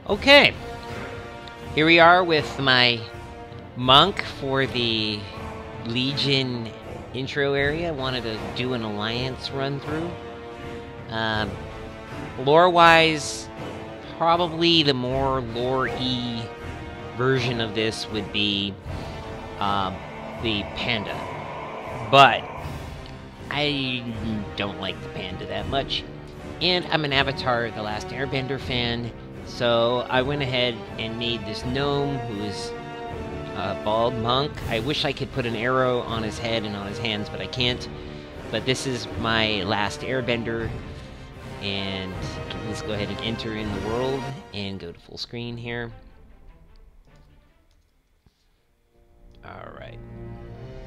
Okay, here we are with my monk for the Legion intro area. I wanted to do an Alliance run through. Lore-wise, probably the more lore-y version of this would be the panda. But I don't like the panda that much. And I'm an Avatar The Last Airbender fan, so I went ahead and made this gnome who is a bald monk. I wish I could put an arrow on his head and on his hands, but I can't. But this is my Last Airbender, and let's go ahead and enter in the world and go to full screen here. Alright,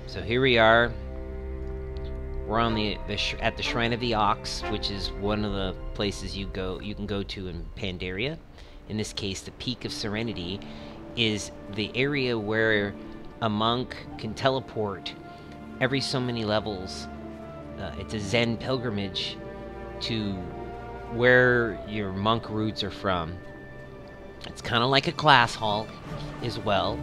so here we are. We're on at the Shrine of the Ox, which is one of the places you can go to in Pandaria. In this case, the Peak of Serenity is the area where a monk can teleport every so many levels. It's a Zen pilgrimage to where your monk roots are from. It's kind of like a class hall as well.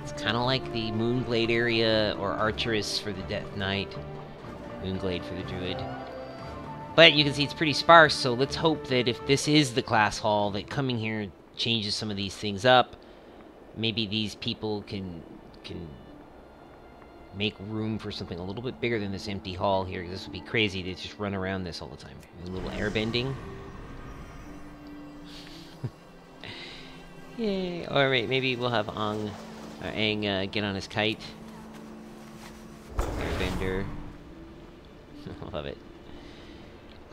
It's kind of like the Moonglade area or Archerus for the Death Knight. Moonglade for the Druid. But you can see it's pretty sparse, so let's hope that if this is the class hall, that coming here changes some of these things up. Maybe these people can make room for something a little bit bigger than this empty hall here. This would be crazy to just run around this all the time. A little airbending. Yay! Alright, maybe we'll have Aang get on his kite. Airbender. Love it.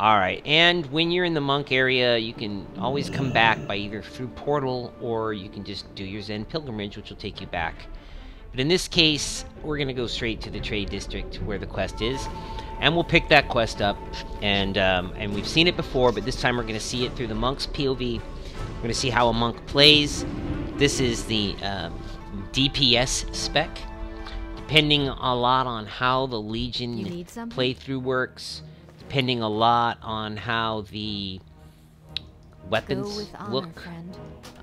Alright, and when you're in the monk area, you can always come back by either through portal, or you can just do your Zen pilgrimage, which will take you back. But in this case, we're going to go straight to the trade district where the quest is, and we'll pick that quest up. And we've seen it before, but this time we're going to see it through the monk's POV. We're going to see how a monk plays. This is the DPS spec. Depending a lot on how the Legion playthrough works, depending a lot on how the weapons look,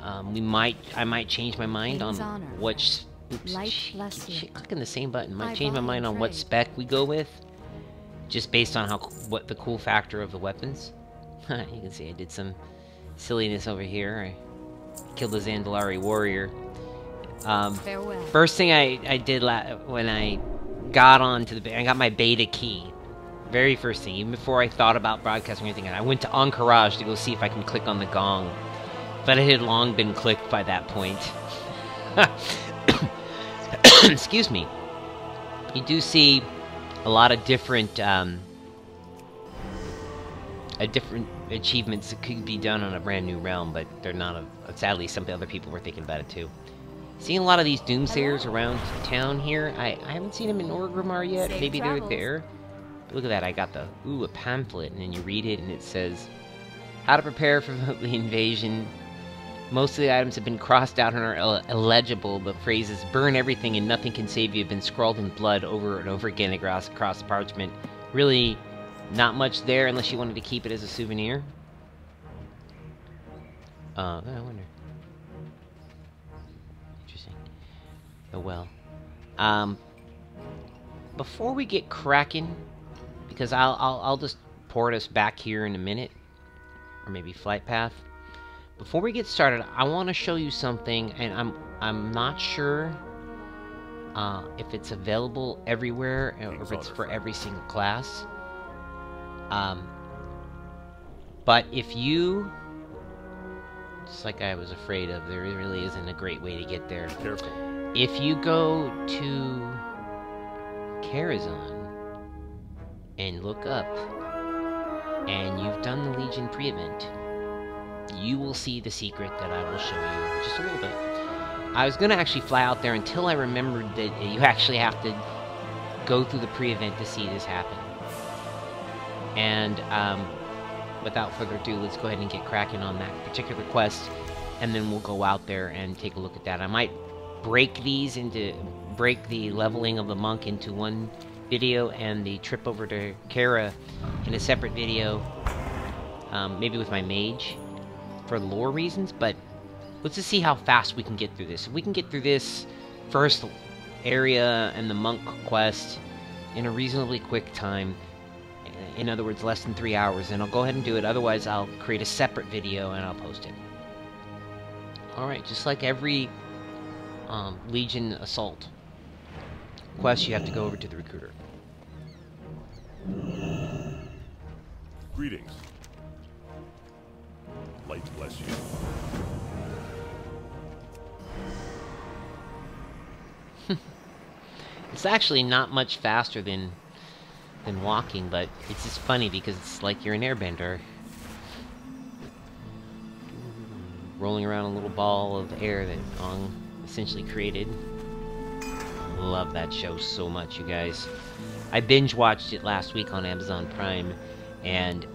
I might change my mind on what. Oops, shit, clicking the same button. Might change my mind on what spec we go with, just based on what the cool factor of the weapons. You can see I did some silliness over here. I killed the Zandalari warrior. First thing I did when I got onto I got my beta key. Very first thing, even before I thought about broadcasting or anything, I went to Encourage to go see if I can click on the gong. But it had long been clicked by that point. Excuse me. You do see a lot of different achievements that could be done on a brand new realm, but they're not. Sadly, some other people were thinking about it too. Seeing a lot of these doomsayers around town here. I haven't seen them in Orgrimmar yet. Maybe they're there. But look at that, I got a pamphlet, and then you read it, and it says, how to prepare for the invasion. Most of the items have been crossed out and are illegible. The phrases, burn everything and nothing can save you, have been scrawled in blood over and over again across the parchment. Really, not much there unless you wanted to keep it as a souvenir. I wonder. Interesting. Oh well. Before we get cracking, because I'll just port us back here in a minute, or maybe flight path. Before we get started, I want to show you something, and I'm not sure if it's available everywhere or if it's for every single class. But if you, just like I was afraid of, there really isn't a great way to get there. Careful. If you go to Karazhan and look up, and you've done the Legion pre-event, you will see the secret that I will show you just a little bit. I was going to actually fly out there until I remembered that you actually have to go through the pre-event to see this happen. And without further ado, let's go ahead and get cracking on that particular quest, and then we'll go out there and take a look at that. I might break the leveling of the monk into one video and the trip over to Kara in a separate video, maybe with my mage for lore reasons, but let's just see how fast we can get through this. If we can get through this first area and the monk quest in a reasonably quick time, in other words, less than 3 hours, then I'll go ahead and do it. Otherwise, I'll create a separate video and I'll post it. Alright, just like every Legion Assault quest, you have to go over to the recruiter. Greetings. Light bless you. It's actually not much faster than walking, but it's just funny because it's like you're an airbender. Rolling around a little ball of air that Ong essentially created. Love that show so much, you guys. I binge watched it last week on Amazon Prime, and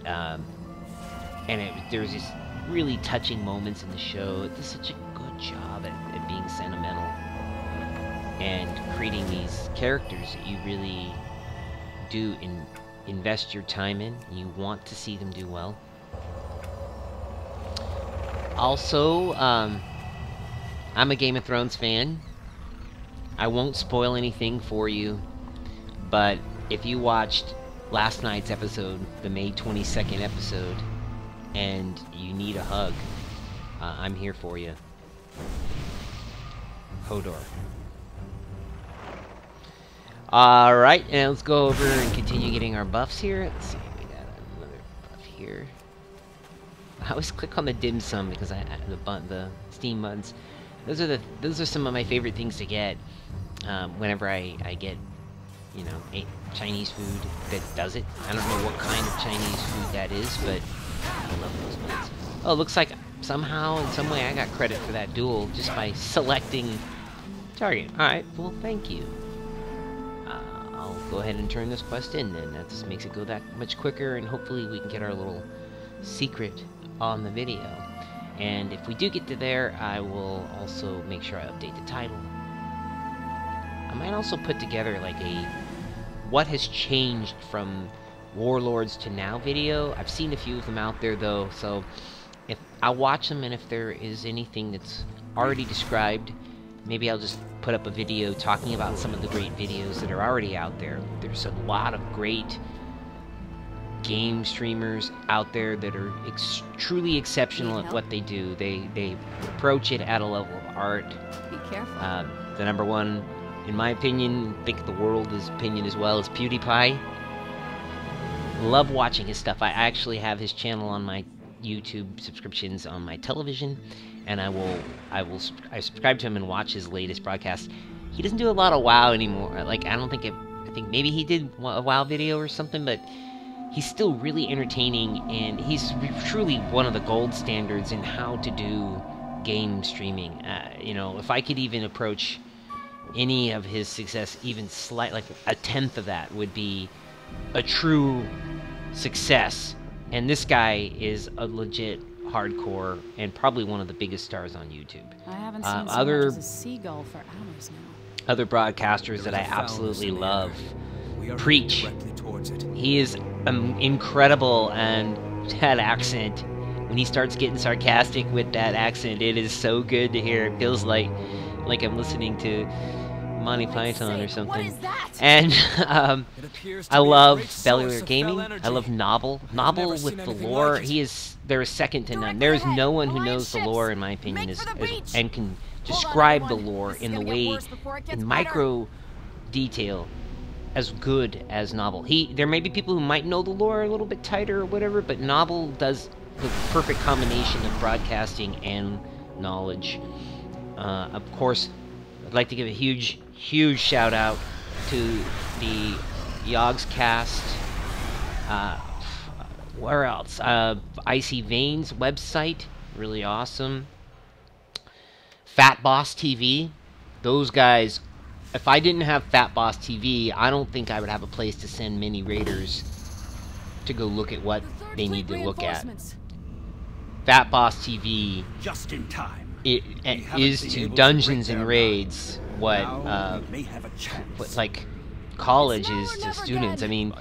there's these really touching moments in the show. It does such a good job at being sentimental and creating these characters that you really do invest your time in, and you want to see them do well. Also, I'm a Game of Thrones fan. I won't spoil anything for you, but if you watched last night's episode, the May 22nd episode, and you need a hug, I'm here for you. Hodor. Alright, and let's go over and continue getting our buffs here. Let's see, we got another buff here. I always click on the dim sum because the Steam buttons. Those are some of my favorite things to get whenever I get, you know, Chinese food that does it. I don't know what kind of Chinese food that is, but I love those buttons. Oh, it looks like somehow, in some way, I got credit for that duel just by selecting target. Alright, well, thank you. I'll go ahead and turn this quest in then. That just makes it go that much quicker, and hopefully we can get our little secret on the video. And if we do get to there, I will also make sure I update the title. I might also put together like a what has changed from Warlords to now video. I've seen a few of them out there though, so if I'll watch them, and if there is anything that's already described, maybe I'll just put up a video talking about some of the great videos that are already out there. There's a lot of great game streamers out there that are truly exceptional at what they do. They approach it at a level of art. Be careful. The number one, in my opinion, I think the world's opinion as well, is PewDiePie. Love watching his stuff. I actually have his channel on my YouTube subscriptions on my television, and I subscribe to him and watch his latest broadcast. He doesn't do a lot of WoW anymore. Like, I think maybe he did a WoW video or something, but he's still really entertaining, and he's truly one of the gold standards in how to do game streaming. You know, if I could even approach any of his success, even like a tenth of that would be a true success. And this guy is a legit hardcore and probably one of the biggest stars on YouTube. I haven't seen so much as a seagull for hours now. Other broadcasters that I absolutely love. Preach. He is incredible, and that accent, when he starts getting sarcastic with that accent, it is so good to hear. It feels like I'm listening to Monty Python or something. And I love Bellular Gaming. I love Novel. Novel with the lore, there is second to none. There is no one who knows the lore, in my opinion, and can describe the lore in the way, in micro detail, as good as Novel. There may be people who might know the lore a little bit tighter or whatever, but Novel does the perfect combination of broadcasting and knowledge. Of course, I'd like to give a huge shout out to the Yogs cast. Where else? Icy Veins website, really awesome. Fat Boss TV, those guys. If I didn't have Fat Boss TV, I don't think I would have a place to send mini raiders to go look at what they need to look at. Fat Boss TV just in time. It is to Dungeons and Raids what like college is to students. I mean,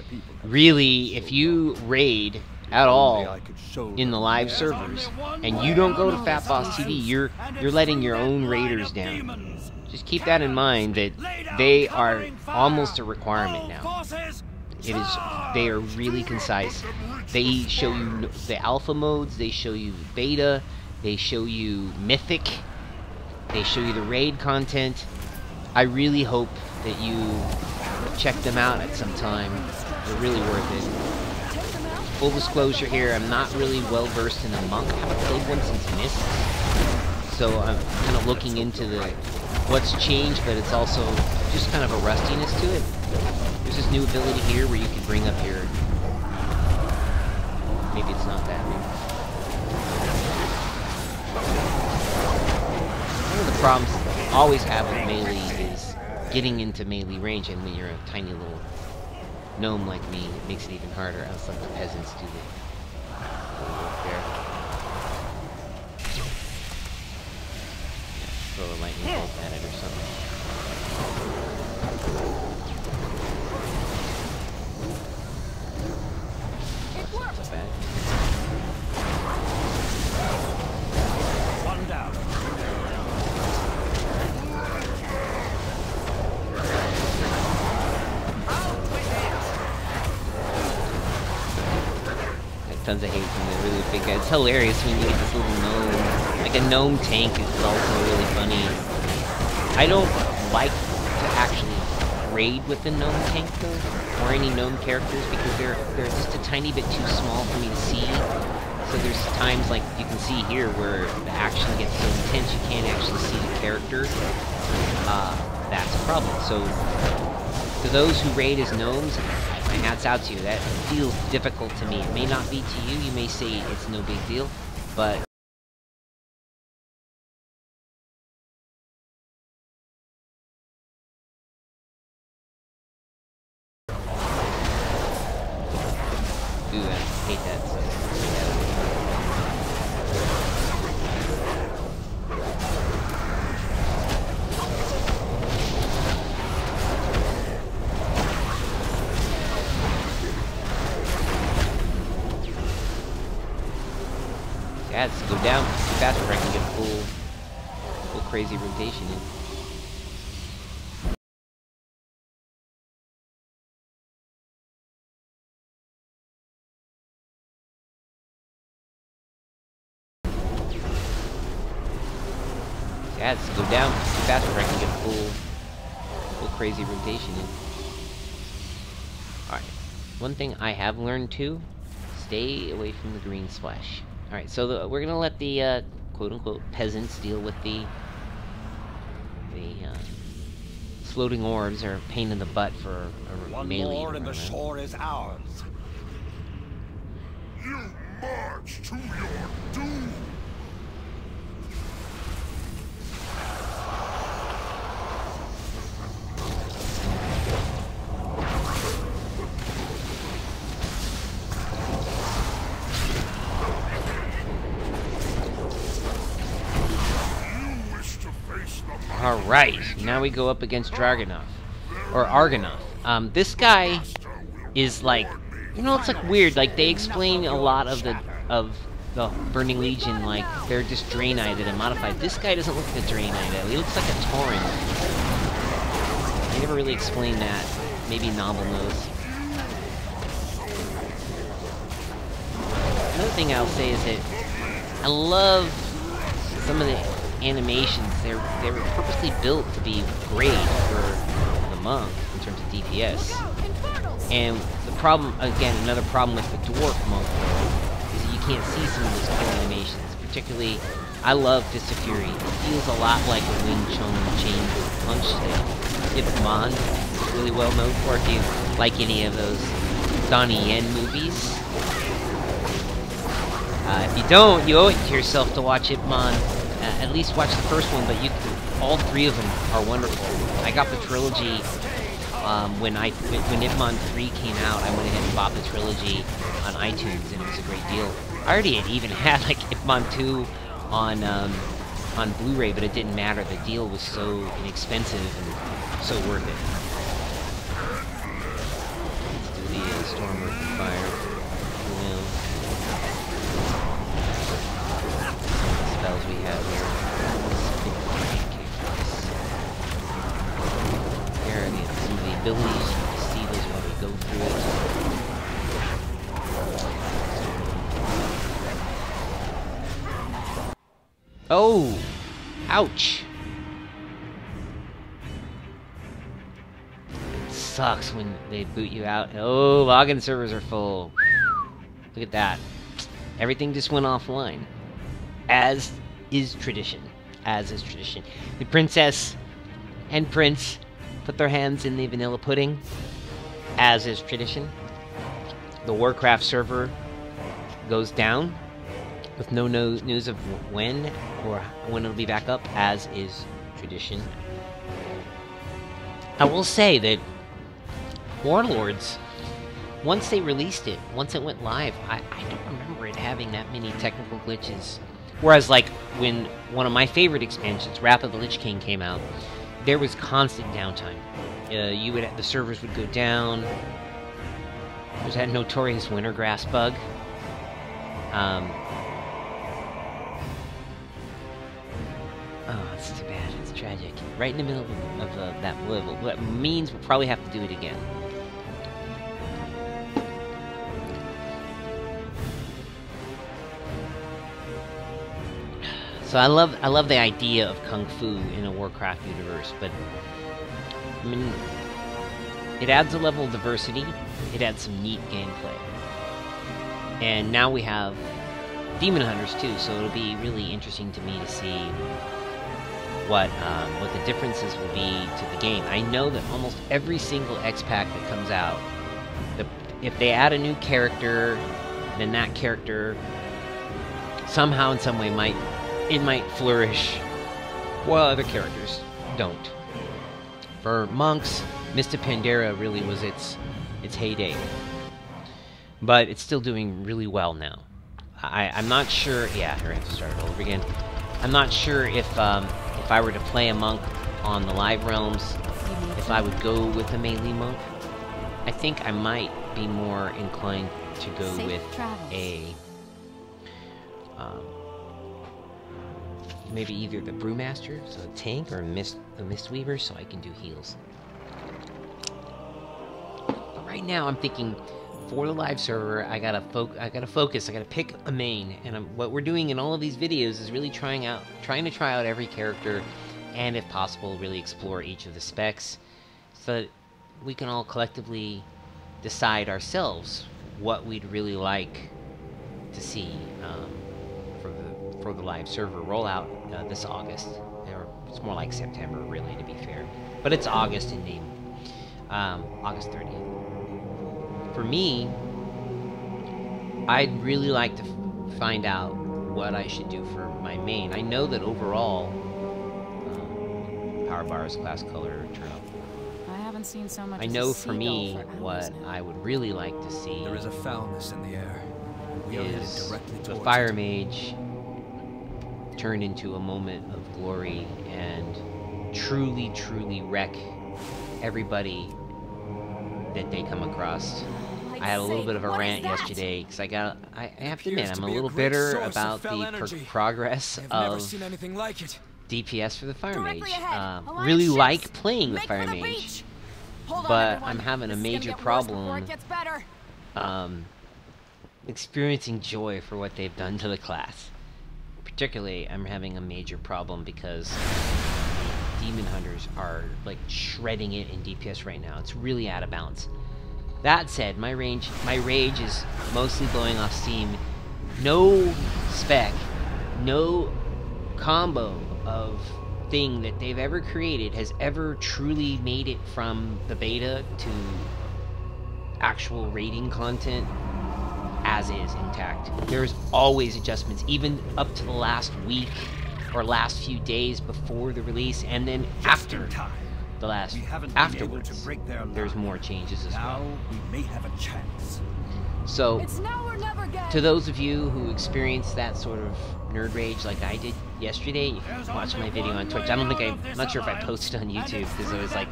really, if you raid at all in the live servers, and you don't go to Fat Boss TV, you're letting your own raiders down. Just keep that in mind, that they are almost a requirement now. They are really concise. They show you the alpha modes, they show you beta, they show you mythic, they show you the raid content. I really hope that you check them out at some time. They're really worth it. Full disclosure here, I'm not really well versed in the monk. I haven't played one since Mist. So I'm kind of looking into what's changed, but it's also just kind of a rustiness to it. There's this new ability here where you can bring up your... Maybe it's not that. Maybe. One of the problems I always have with melee is getting into melee range, and when you're a tiny little gnome like me, it makes it even harder. I'll let the peasants do the work there. Throw a lightning bolt at it or something. That's not so bad. One down. Tons of hate from the really big guys. It's hilarious when you get this little gnome. Like a gnome tank is also really funny. I don't like to actually raid with the gnome tank though, or any gnome characters, because they're just a tiny bit too small for me to see. So there's times, like you can see here, where the action gets so intense you can't actually see the character. That's a problem. So to those who raid as gnomes, my hat's out to you. That feels difficult to me. It may not be to you. You may say it's no big deal, but ooh, I hate that. Yeah, let's go down faster if I can get full crazy rotation in. Yeah, let's go down faster if I can get full crazy rotation in. Alright, one thing I have learned too, stay away from the green splash. Alright, so we're gonna let the quote-unquote peasants deal with the floating orbs. Are a pain in the butt for a melee. One more and the shore is ours. You march to your doom. Alright, now we go up against Dragunov. Or Argonov. This guy is like, you know, it's like weird. Like, they explain a lot of the Burning Legion, like, they're just Draenei and modified. This guy doesn't look like a Draenei though. He looks like a Tauren. They never really explained that. Maybe Novel knows. Another thing I'll say is that I love some of the animations. They were purposely built to be great for the monk in terms of DPS. And the problem, again, another problem with the dwarf monk is that you can't see some of those kill animations. Particularly, I love Fist of Fury. It feels a lot like a Wing Chun chain punch that Ip Man is really well known for. If you like any of those Donnie Yen movies. If you don't, you owe it to yourself to watch Ip Man. At least watch the first one, but all three of them are wonderful. I got the trilogy when Ip Man 3 came out. I went ahead and bought the trilogy on iTunes, and it was a great deal. I already had even had like Ip Man 2 on Blu-ray, but it didn't matter. The deal was so inexpensive and so worth it. Let's do the Stormworth and Fire. Oh! Ouch! It sucks when they boot you out. Oh, login servers are full. Look at that. Everything just went offline. As is tradition. As is tradition. The princess and prince put their hands in the vanilla pudding. As is tradition. The Warcraft server goes down with no news of when or when it'll be back up, as is tradition. I will say that Warlords, once they released it, once it went live, I don't remember it having that many technical glitches. Whereas, like, when one of my favorite expansions, Wrath of the Lich King, came out, there was constant downtime. The servers would go down. There's that notorious wintergrass bug. Oh, it's too bad. It's tragic. Right in the middle of that level. That means we'll probably have to do it again. So I love the idea of Kung Fu in a Warcraft universe, but I mean, it adds a level of diversity. It adds some neat gameplay. And now we have Demon Hunters too, so it'll be really interesting to me to see what the differences will be to the game. I know that almost every single X-Pack that comes out, if they add a new character, then that character somehow in some way might flourish, while other characters don't. For monks, Mista Pandera really was its heyday, but it's still doing really well now. I'm not sure. Yeah, here I have to start it over again. I'm not sure if I were to play a monk on the live realms, if I would go with a melee monk. I think I might be more inclined to go with a maybe either the Brewmaster, so a tank, or a Mistweaver, so I can do heals. But right now, I'm thinking for the live server, I gotta focus. I gotta pick a main, and what we're doing in all of these videos is really trying to try out every character, and if possible, really explore each of the specs, so that we can all collectively decide ourselves what we'd really like to see for the live server rollout this August. Or it's more like September, really, to be fair. But it's August in name. August 30th. For me, I'd really like to find out what I should do for my main. I know that overall, power bars, class color, turn up. I haven't seen so much. I know for me what I would really like to see. There is a foulness in the air. We are headed directly the towards Fire it. Mage turn into a moment of glory and truly wreck everybody that they come across. I had a little bit of a rant yesterday because I have to admit, I'm a little bitter about the progress of DPS for the Fire Mage. Really like playing the Fire Mage, but I'm having a major problem experiencing joy for what they've done to the class. Particularly, I'm having a major problem because Demon Hunters are like shredding it in DPS right now. It's really out of balance. That said, my rage is mostly blowing off steam. No spec, no combo of thing that they've ever created has ever truly made it from the beta to actual rating content as is intact. There's always adjustments, even up to the last week or last few days before the release, and then after the last afterwards. There's more changes as well. We may have a chance. So, to those of you who experienced that sort of nerd rage like I did yesterday, you can watch my video on Twitch. I'm not sure if I posted on YouTube because I was like,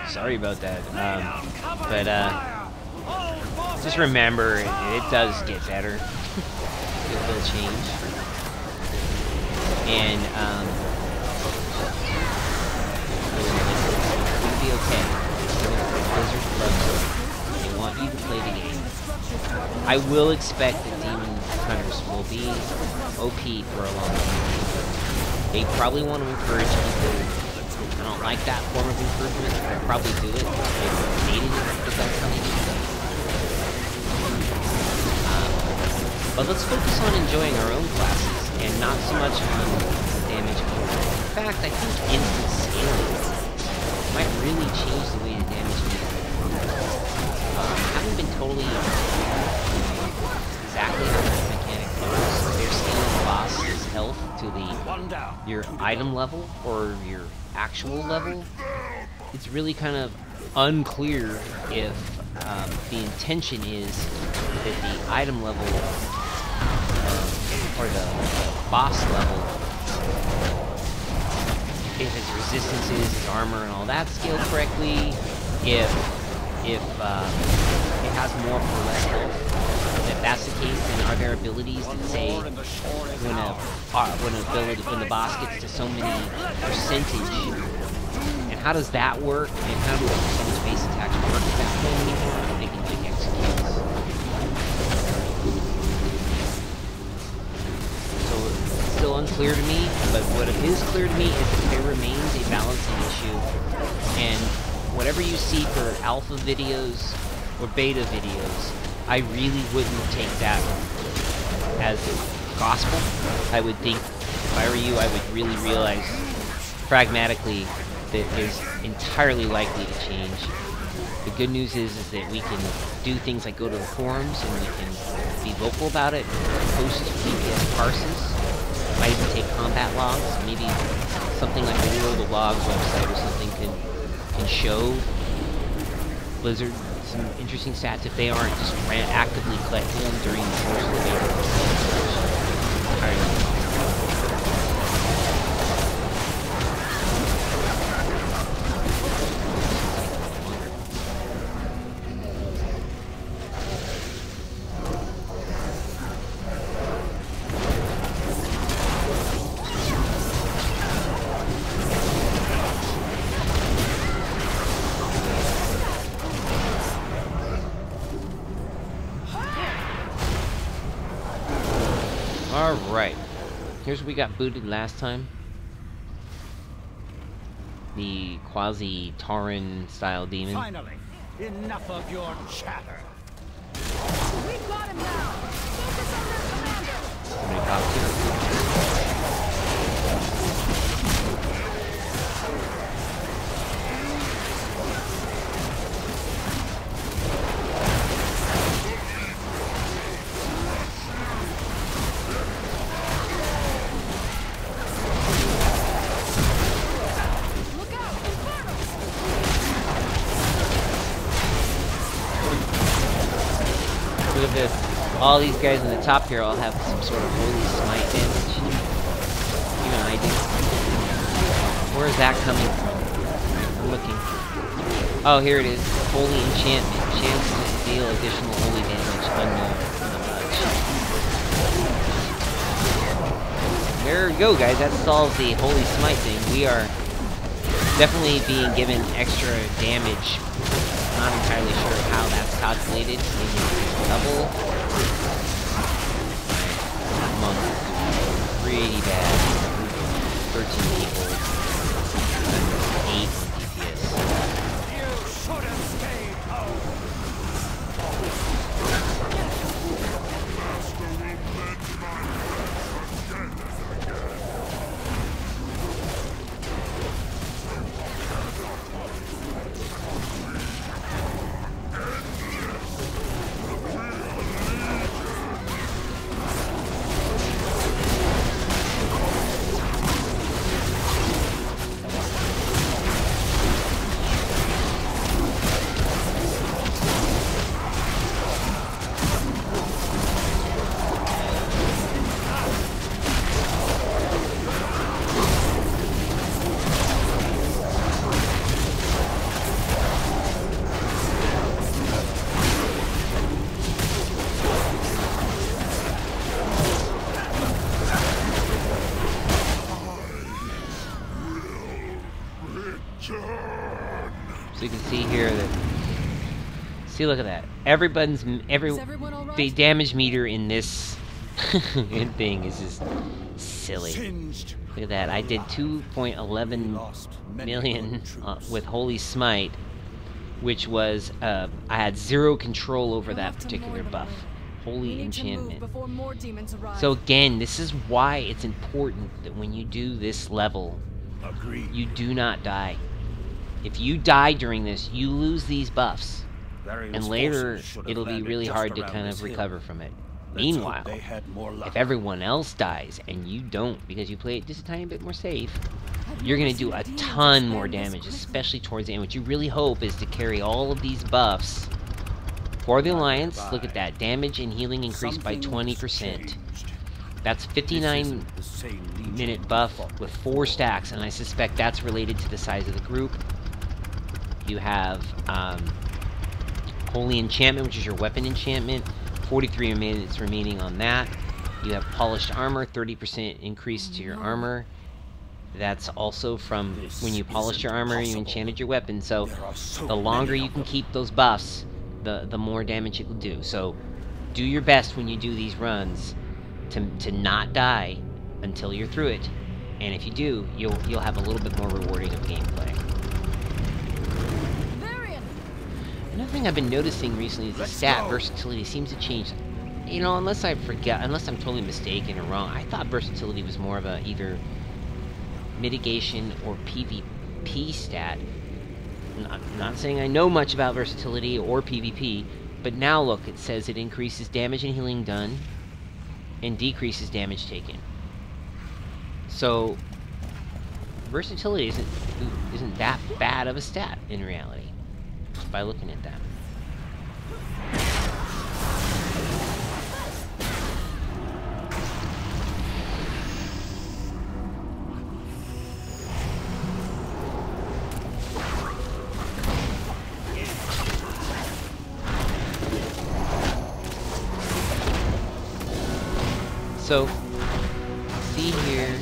sorry about that. Just remember, it does get better. It will change. And, it'll be okay. Blizzard loves you. They want for you to play the game. I will expect that Demon Hunters will be OP for a long time. They probably want to encourage people. I don't like that form of improvement. I'll probably do it. They've needed it because that's how they do it. But let's focus on enjoying our own classes and not so much on the damage. In fact, I think instant scaling might really change the way the damage meter haven't been totally exactly how that mechanic works. They're scaling the boss's health to your item level or your actual level. It's really kind of unclear if the intention is that the item level or the boss level, if its resistances, its armor, and all that scaled correctly, if it has more or less health. If that's the case, then are there abilities that say when the boss gets to so many percentage, and how does that work? And how do percentage base attacks work at that point anymore? I'm thinking like executes. So it's still unclear to me, but what is clear to me is that there remains a balancing issue, and whatever you see for alpha videos or beta videos, I really wouldn't take that as gospel. I would think, if I were you, I would really realize pragmatically that it's entirely likely to change. The good news is that we can do things like go to the forums and we can be vocal about it, post GPS parses, might even take combat logs. Maybe something like the World of Logs website or something can show Blizzard some interesting stats if they aren't just actively collecting them during the course of the beta. Alright, here's what we got booted last time. The quasi-Tauren style demon. Finally, enough of your chatter. We've got him now. Focus on their commander. Somebody talk to. Look at this. All these guys in the top here all have some sort of holy smite damage. Even I do. Where is that coming from? I'm looking. Oh, here it is. Holy enchantment. Chance to deal additional holy damage unknown. There we go, guys. That solves the holy smite thing. We are definitely being given extra damage. Not entirely sure how that's calculated. Maybe double. Monk. 380 bad. 13 people. 8 DPS. You should have stayed home. So you can see here that See, look at that. Every Is everyone all the right? damage meter in this thing is just silly. Singed. Look at that. I did 2.11 Lost many million good troops. with Holy Smite, which was I had zero control over We'll that have to particular mourn them buff. We Holy need to move enchantment. before more demons arrive. So again, this is why it's important that when you do this level, Agreed. you do not die. If you die during this, you lose these buffs. Various And later, forces should have it'll be landed really just hard to around kind this of hill. recover from it. Let's hope Meanwhile, they had more luck. if everyone else dies and you don't, because you play it just a tiny bit more safe, you're going to do a ton more damage, especially towards the end. What you really hope is to carry all of these buffs for the Alliance. Look at that. Damage and healing increased by 20%. That's 59-minute buff with 4 stacks, and I suspect that's related to the size of the group. You have Holy Enchantment, which is your weapon enchantment. 43 minutes remaining on that. You have Polished Armor, 30% increase to your armor. That's also from when you polished your armor, you enchanted your weapon. So the longer you can keep those buffs, the more damage it will do. So do your best when you do these runs to not die until you're through it. And if you do, you'll have a little bit more rewarding of gameplay. Another thing I've been noticing recently is the stat versatility seems to change. You know, unless I'm totally mistaken or wrong, I thought versatility was more of a either mitigation or PvP stat. Not saying I know much about versatility or PvP, but now look, it says it increases damage and healing done and decreases damage taken. So versatility isn't that bad of a stat in reality, just by looking at that. So, see here,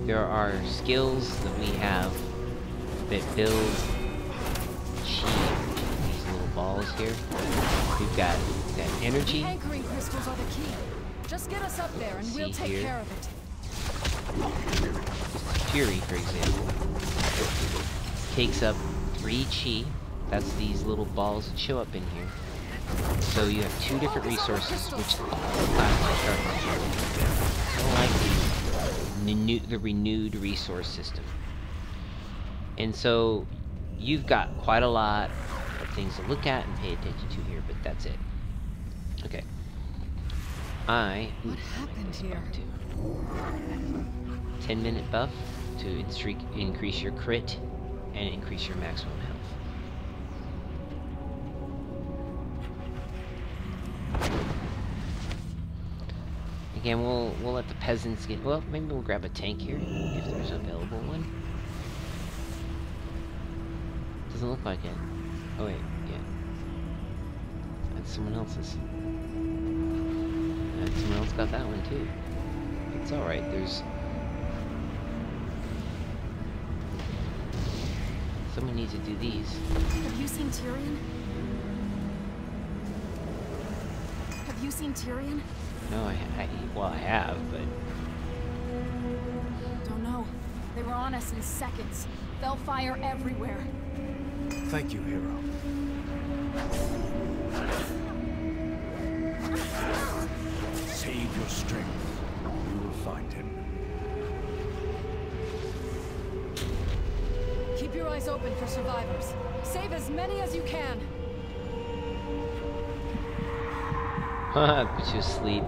there are skills that we have that build chi. These little balls here. We've got that energy. The anchoring crystals are the key. Just get us up there and we'll take care of it. Fury, for example, takes up 3 chi. That's these little balls that show up in here. So you have 2 different resources, which I don't like the renewed resource system. And so you've got quite a lot of things to look at and pay attention to here, but that's it. Okay. What happened here? 10-minute buff to increase your crit and increase your maximum health. Again, we'll let the peasants get. Well, maybe we'll grab a tank here if there's an available one. Doesn't look like it. Oh wait, yeah. That's someone else's. And someone else got that one too. It's all right. Someone needs to do these. Have you seen Tyrion? Have you seen Tyrion? No, I have, but... Don't know. They were on us in seconds. Fell fire everywhere. Thank you, hero. Save your strength. You will find him. Keep your eyes open for survivors. Save as many as you can. Haha, put you asleep.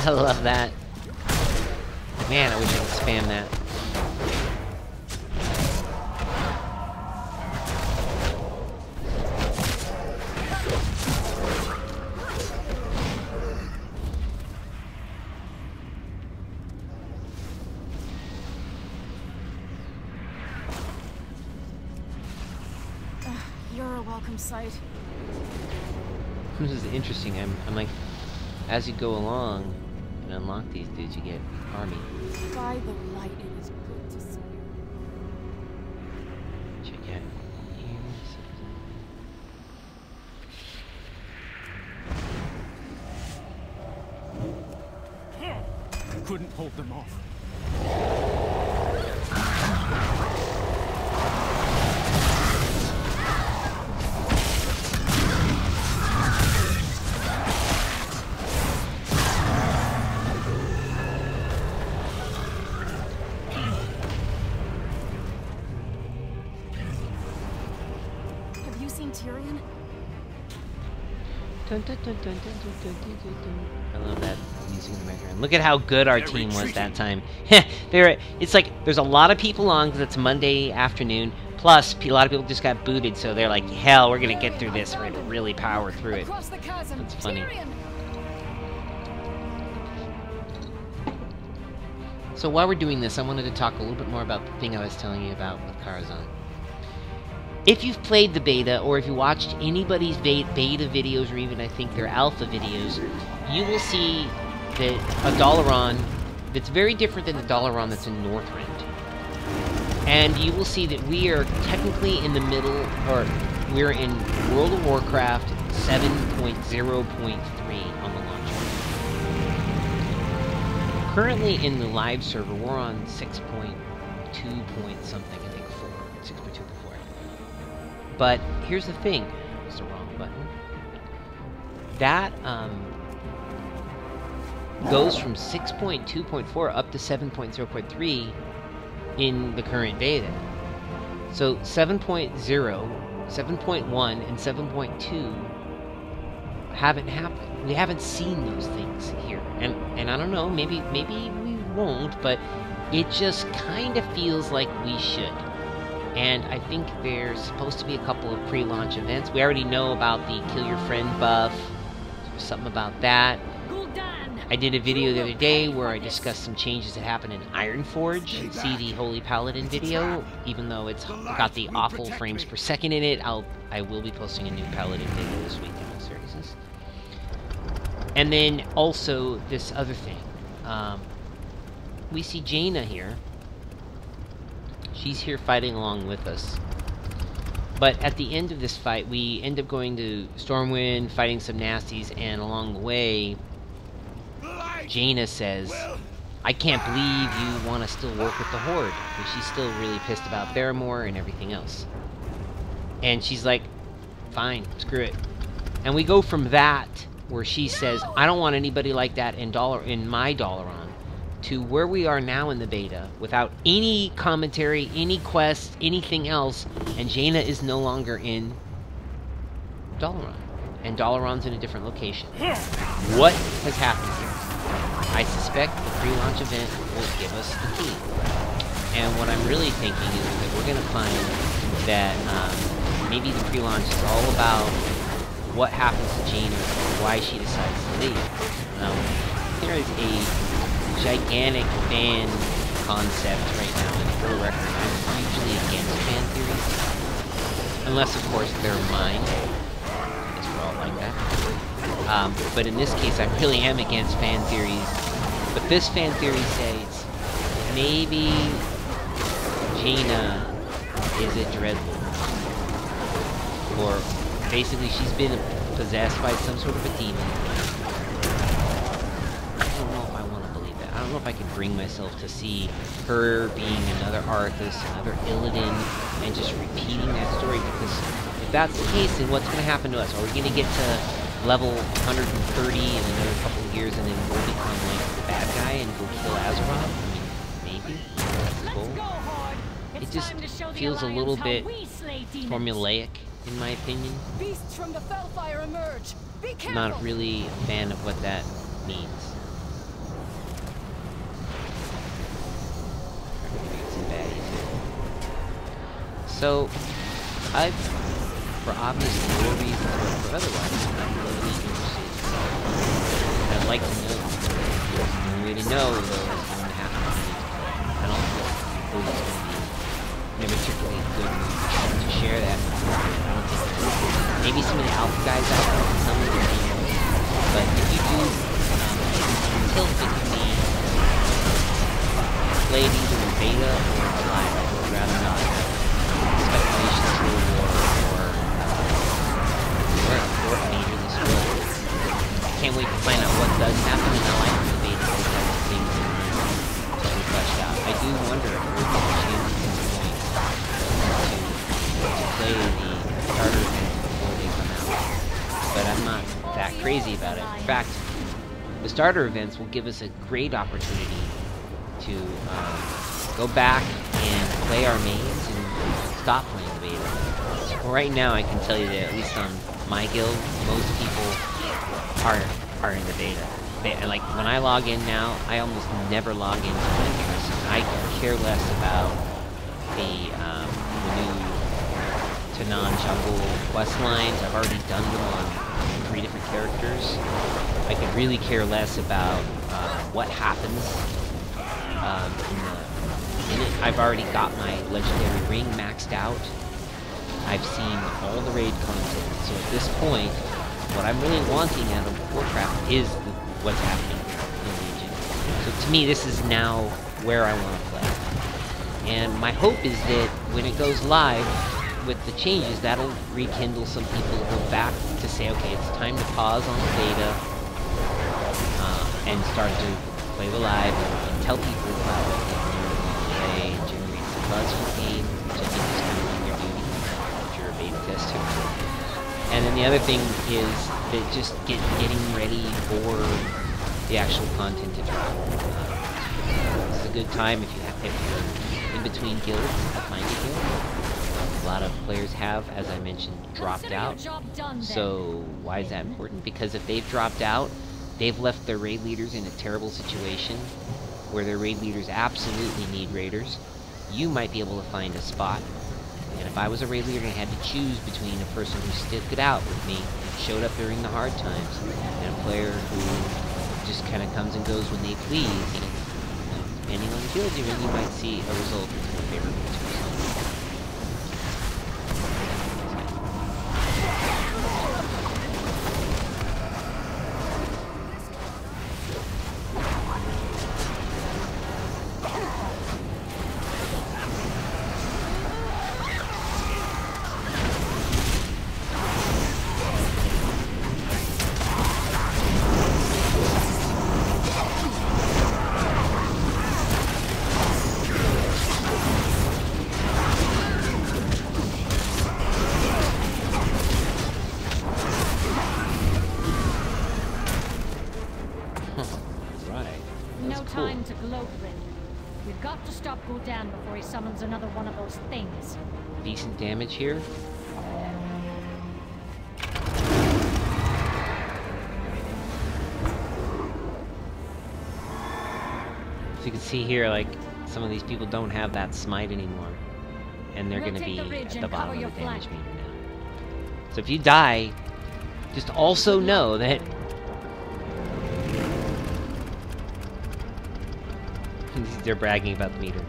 I love that. Man, I wish I could spam that. You're a welcome sight. This is interesting. I'm like, as you go along and unlock these dudes, you get army. By the light, it is good to see you. Check out here. Couldn't hold them off. Have you seen Tyrion? Dun, dun, dun, dun, dun, dun, dun, dun, dun. I love that music in the background. Look at how good our team was that time. It's like there's a lot of people on because it's Monday afternoon. Plus, a lot of people just got booted, so they're like, "Hell, we're gonna get through this. We're gonna really power through it." Across the chasm. That's funny. Tyrion! So while we're doing this, I wanted to talk a little bit more about the thing I was telling you about with Karazhan. If you've played the beta, or if you watched anybody's beta videos, or even I think their alpha videos, you will see that a Dalaran that's very different than the Dalaran that's in Northrend. And you will see that we are technically in the middle, or we're in World of Warcraft 7.0.3 on the launcher. Currently in the live server, we're on 6.2 point something, I think 6.2 before. But here's the thing. It's the wrong button. That goes from 6.2.4 up to 7.0.3 in the current beta. So 7.0, 7.1, and 7.2 haven't happened. We haven't seen those things here. And I don't know, maybe we won't, but it just kind of feels like we should. And I think there's supposed to be a couple of pre-launch events. We already know about the Kill Your Friend buff. There's something about that. I did a video the other day where I discussed some changes that happened in Ironforge. See the Holy Paladin video. Even though it's got the awful frames per second in it, I will be posting a new Paladin video this week in all seriousness. And then also this other thing. We see Jaina here. She's here fighting along with us. But at the end of this fight, we end up going to Stormwind, fighting some nasties, and along the way, Jaina says, "I can't believe you want to still work with the Horde." And she's still really pissed about Theramore and everything else. And she's like, "Fine, screw it." And we go from that, where she says, "I don't want anybody like that in my Dalaran," to where we are now in the beta, without any commentary, any quests, anything else, and Jaina is no longer in Dalaran. And Dalaran's in a different location. What has happened here? I suspect the pre-launch event will give us the key. And what I'm really thinking is that we're going to find that maybe the pre-launch is all about what happens to Jaina or why she decides to leave. There is a gigantic fan concept right now, and for the record, I'm usually against fan theories. Unless, of course, they're mine. I guess we're all like that. But in this case, I really am against fan theories. But this fan theory says maybe Jaina is a Dreadlord. Or basically she's been possessed by some sort of a demon. I don't know if I want to believe that. I don't know if I can bring myself to see her being another Arthas, another Illidan, and just repeating that story, because if that's the case, then what's going to happen to us? Are we going to get to level 130 in another couple of years and then we'll become like the bad guy and go kill Azeroth? I mean, maybe. That's cool. It just feels a little bit formulaic, in my opinion. Beasts from the Fellfire emerge. Be careful. Not really a fan of what that means. So, for obvious lore reasons, but for otherwise, I'm really interested. I'd like to know. The only way to know, though, is going to happen. I don't think it's going to be in a particularly good mood to share that. I don't think maybe some of the alpha guys out there can tell me their names. But if you do, until it can be played either in beta or in live, I would rather not have speculation through or major this will. Can't wait to find out what does happen in the live beta because that's things totally fleshed out. I do wonder if we'll get a chance at some point to play the starter events before they come out. But I'm not that crazy about it. In fact, the starter events will give us a great opportunity to go back and play our mains and stop playing the beta. So right now I can tell you that at least on my guild, most people are in the beta. Like when I log in now, I almost never log into Windows. I care less about the new Tanan jungle quest lines. I've already done them on 3 different characters. I could really care less about what happens in it. I've already got my legendary ring maxed out. I've seen all the raid content. So at this point, what I'm really wanting out of Warcraft is what's happening in Legion. So to me, this is now where I want to play. And my hope is that when it goes live with the changes, that'll rekindle some people who go back to say, okay, it's time to pause on the beta and start to play the live and tell people about what they've learned along the way and generate some buzz for the game, which I think is kind of like your duty if you're a beta tester. And then the other thing is that just getting ready for the actual content to drop. It's a good time if you're in between guilds to find a guild. A lot of players have, as I mentioned, dropped out. So why is that important? Because if they've dropped out, they've left their raid leaders in a terrible situation where their raid leaders absolutely need raiders. You might be able to find a spot. And if I was a raid leader and I had to choose between a person who stuck it out with me and showed up during the hard times and a player who just kind of comes and goes when they please, depending on the guild you're in, you might see a result that's more favorable to yourself. We've got to stop Gul'dan before he summons another one of those things. Decent damage here. So you can see here, like, some of these people don't have that smite anymore. And they're going to be at the bottom of the damage meter now. So if you die, just also know that they're bragging about the meter.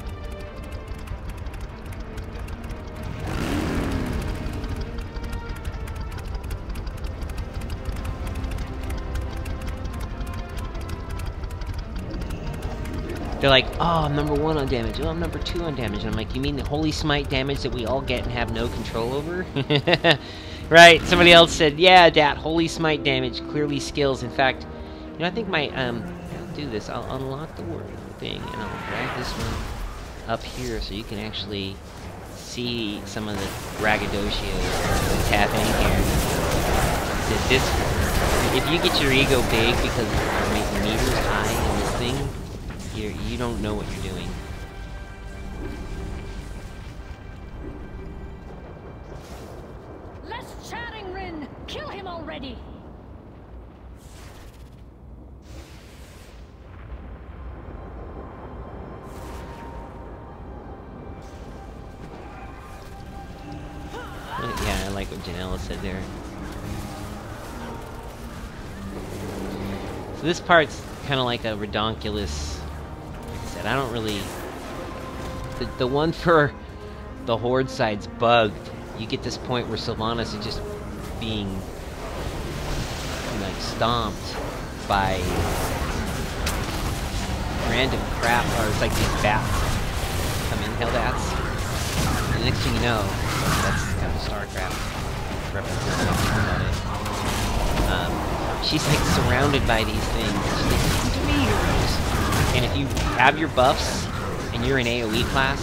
They're like, oh, I'm number 1 on damage. Oh, I'm number 2 on damage. And I'm like, you mean the holy smite damage that we all get and have no control over? Right, somebody else said, yeah, that holy smite damage, clearly skills. In fact, you know, I think my, I'll do this. I'll unlock the word thing, and I'll drag this one up here so you can actually see some of the braggadocios that's happening here. If you get your ego big because you're making meters high in this thing, you don't know what you're doing. Less chatting, Rin! Kill him already! what Janela said there. So this part's kind of like a redonkulous. Like I said, I don't really. The one for the Horde side's bugged. You get this point where Sylvanas is just being like stomped by random crap, or it's like these bats come in, hell bats. And the next thing you know, that's kind of StarCraft references about it. She's like surrounded by these things. She's like, listen to me, heroes. And if you have your buffs and you're in AoE class,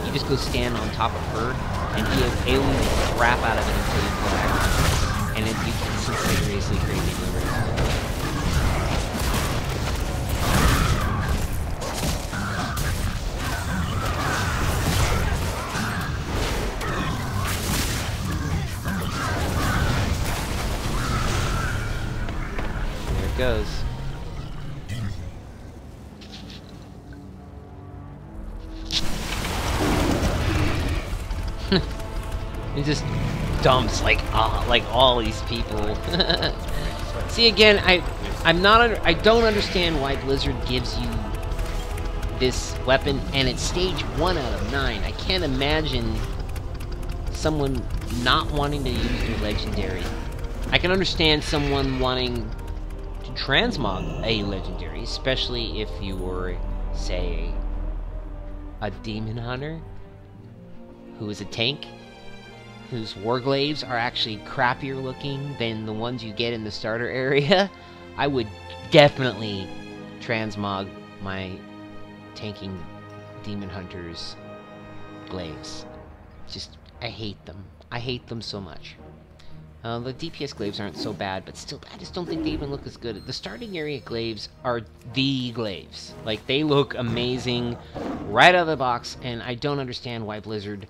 you just go stand on top of her and AoE the crap out of it until you pull back. And then you can some seriously crazy maneuvers. Goes. It just dumps like all these people. See, again, I don't understand why Blizzard gives you this weapon, and it's stage 1 out of 9. I can't imagine someone not wanting to use their legendary. I can understand someone wanting transmog a legendary, especially if you were, say, a demon hunter who is a tank, whose warglaives are actually crappier looking than the ones you get in the starter area. I would definitely transmog my tanking demon hunters' glaives. Just, I hate them. I hate them so much. The DPS glaives aren't so bad, but still, I just don't think they even look as good. The starting area glaives are the glaives. Like, they look amazing right out of the box, and I don't understand why Blizzard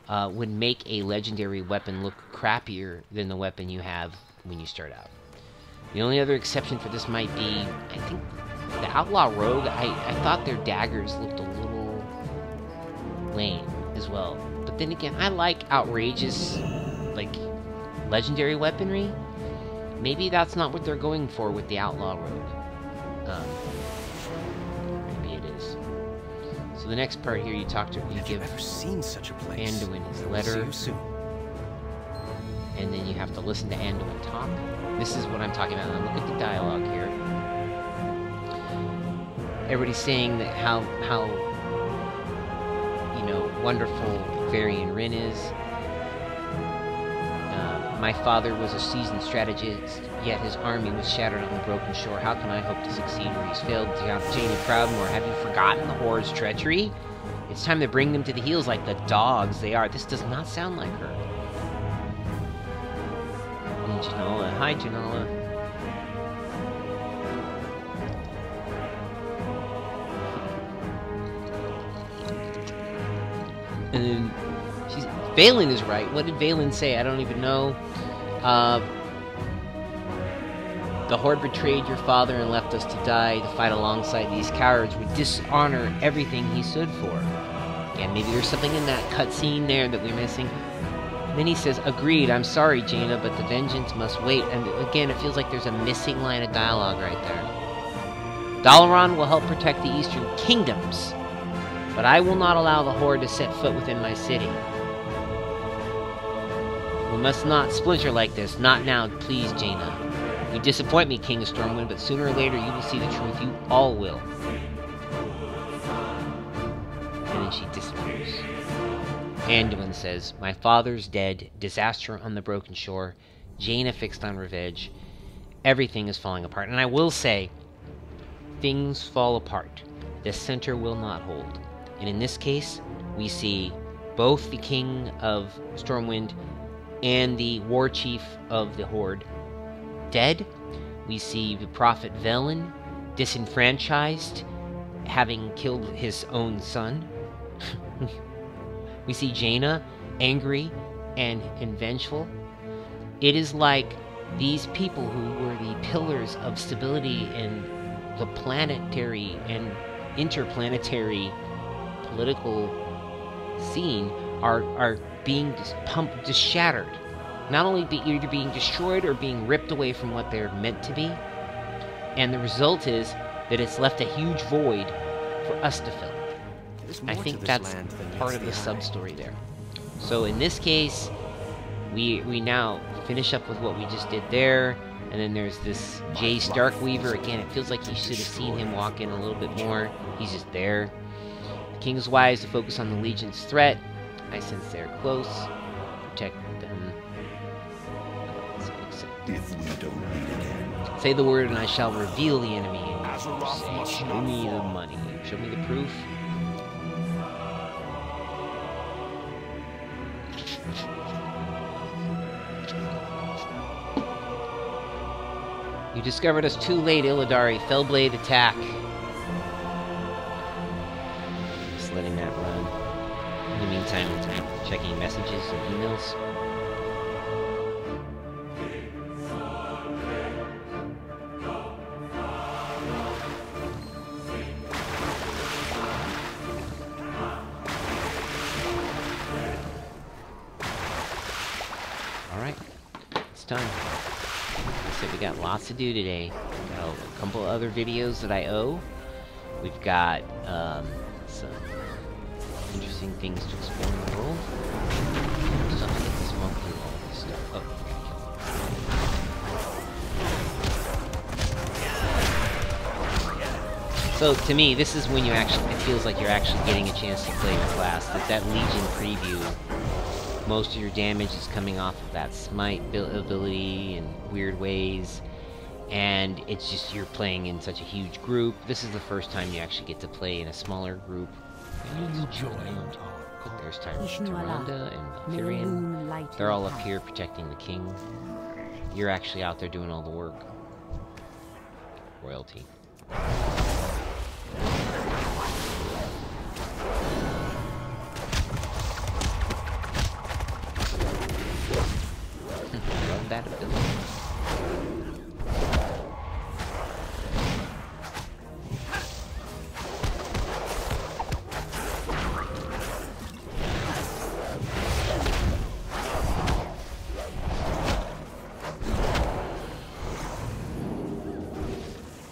would make a legendary weapon look crappier than the weapon you have when you start out. The only other exception for this might be, I think, the Outlaw Rogue. I thought their daggers looked a little lame as well. But then again, I like outrageous, like, legendary weaponry. Maybe that's not what they're going for with the Outlaw Rogue. Maybe it is. So the next part here, you give ever seen such a place? Anduin his letter, See you soon. and then you have to listen to Anduin talk. This is what I'm talking about. Now look at the dialogue here. Everybody's saying that how wonderful Varian Rin is. My father was a seasoned strategist, yet his army was shattered on the broken shore. How can I hope to succeed where he's failed to have Jaina Proudmoore? Have you forgotten the Horde's treachery? It's time to bring them to the heels like the dogs they are. This does not sound like her. And Janala. Hi, Janala. And then Valen is right. What did Valen say? I don't even know. The Horde betrayed your father and left us to die. To fight alongside these cowards would dishonor everything he stood for. Yeah, maybe there's something in that cutscene there that we're missing. And then he says, agreed, I'm sorry, Jaina, but the vengeance must wait. And again, it feels like there's a missing line of dialogue right there. Dalaran will help protect the Eastern Kingdoms, but I will not allow the Horde to set foot within my city. We must not splinter like this. Not now, please, Jaina. You disappoint me, King of Stormwind, but sooner or later you will see the truth. You all will. And then she disappears. Anduin says, my father's dead. Disaster on the broken shore. Jaina fixed on revenge. Everything is falling apart. And I will say, things fall apart. The center will not hold. And in this case, we see both the King of Stormwind and the War Chief of the Horde dead. We see the Prophet Velen disenfranchised, having killed his own son. We see Jaina angry and vengeful. It is like these people who were the pillars of stability in the planetary and interplanetary political scene are being just shattered. not only either being destroyed or being ripped away from what they're meant to be. And the result is that it's left a huge void for us to fill. I think that's part of the sub-story there. So in this case, we now finish up with what we just did there, and then there's this Jace Darkweaver. Again, it feels like you should have seen him walk in a little bit more. He's just there. The King's wise to focus on the Legion's threat. I sense they're close. Protect them. If we don't meet again. Say the word and I shall reveal the enemy. And say, show me the money. Show me the proof. You discovered us too late, Illidari. Fellblade attack. Just letting that run. In the meantime, checking messages and emails. Alright, it's time. So we got lots to do today. We got a couple of other videos that I owe. We've got some interesting things to explore in the world. Just have to get this monk through all this stuff. Oh. So to me, this is when you actually, it feels like you're actually getting a chance to play your class. That Legion preview. Most of your damage is coming off of that smite ability in weird ways, and it's just you're playing in such a huge group. This is the first time you actually get to play in a smaller group. But there's Tyrande and Valkyrian. They're all up here protecting the king. You're actually out there doing all the work. Royalty. Love that ability.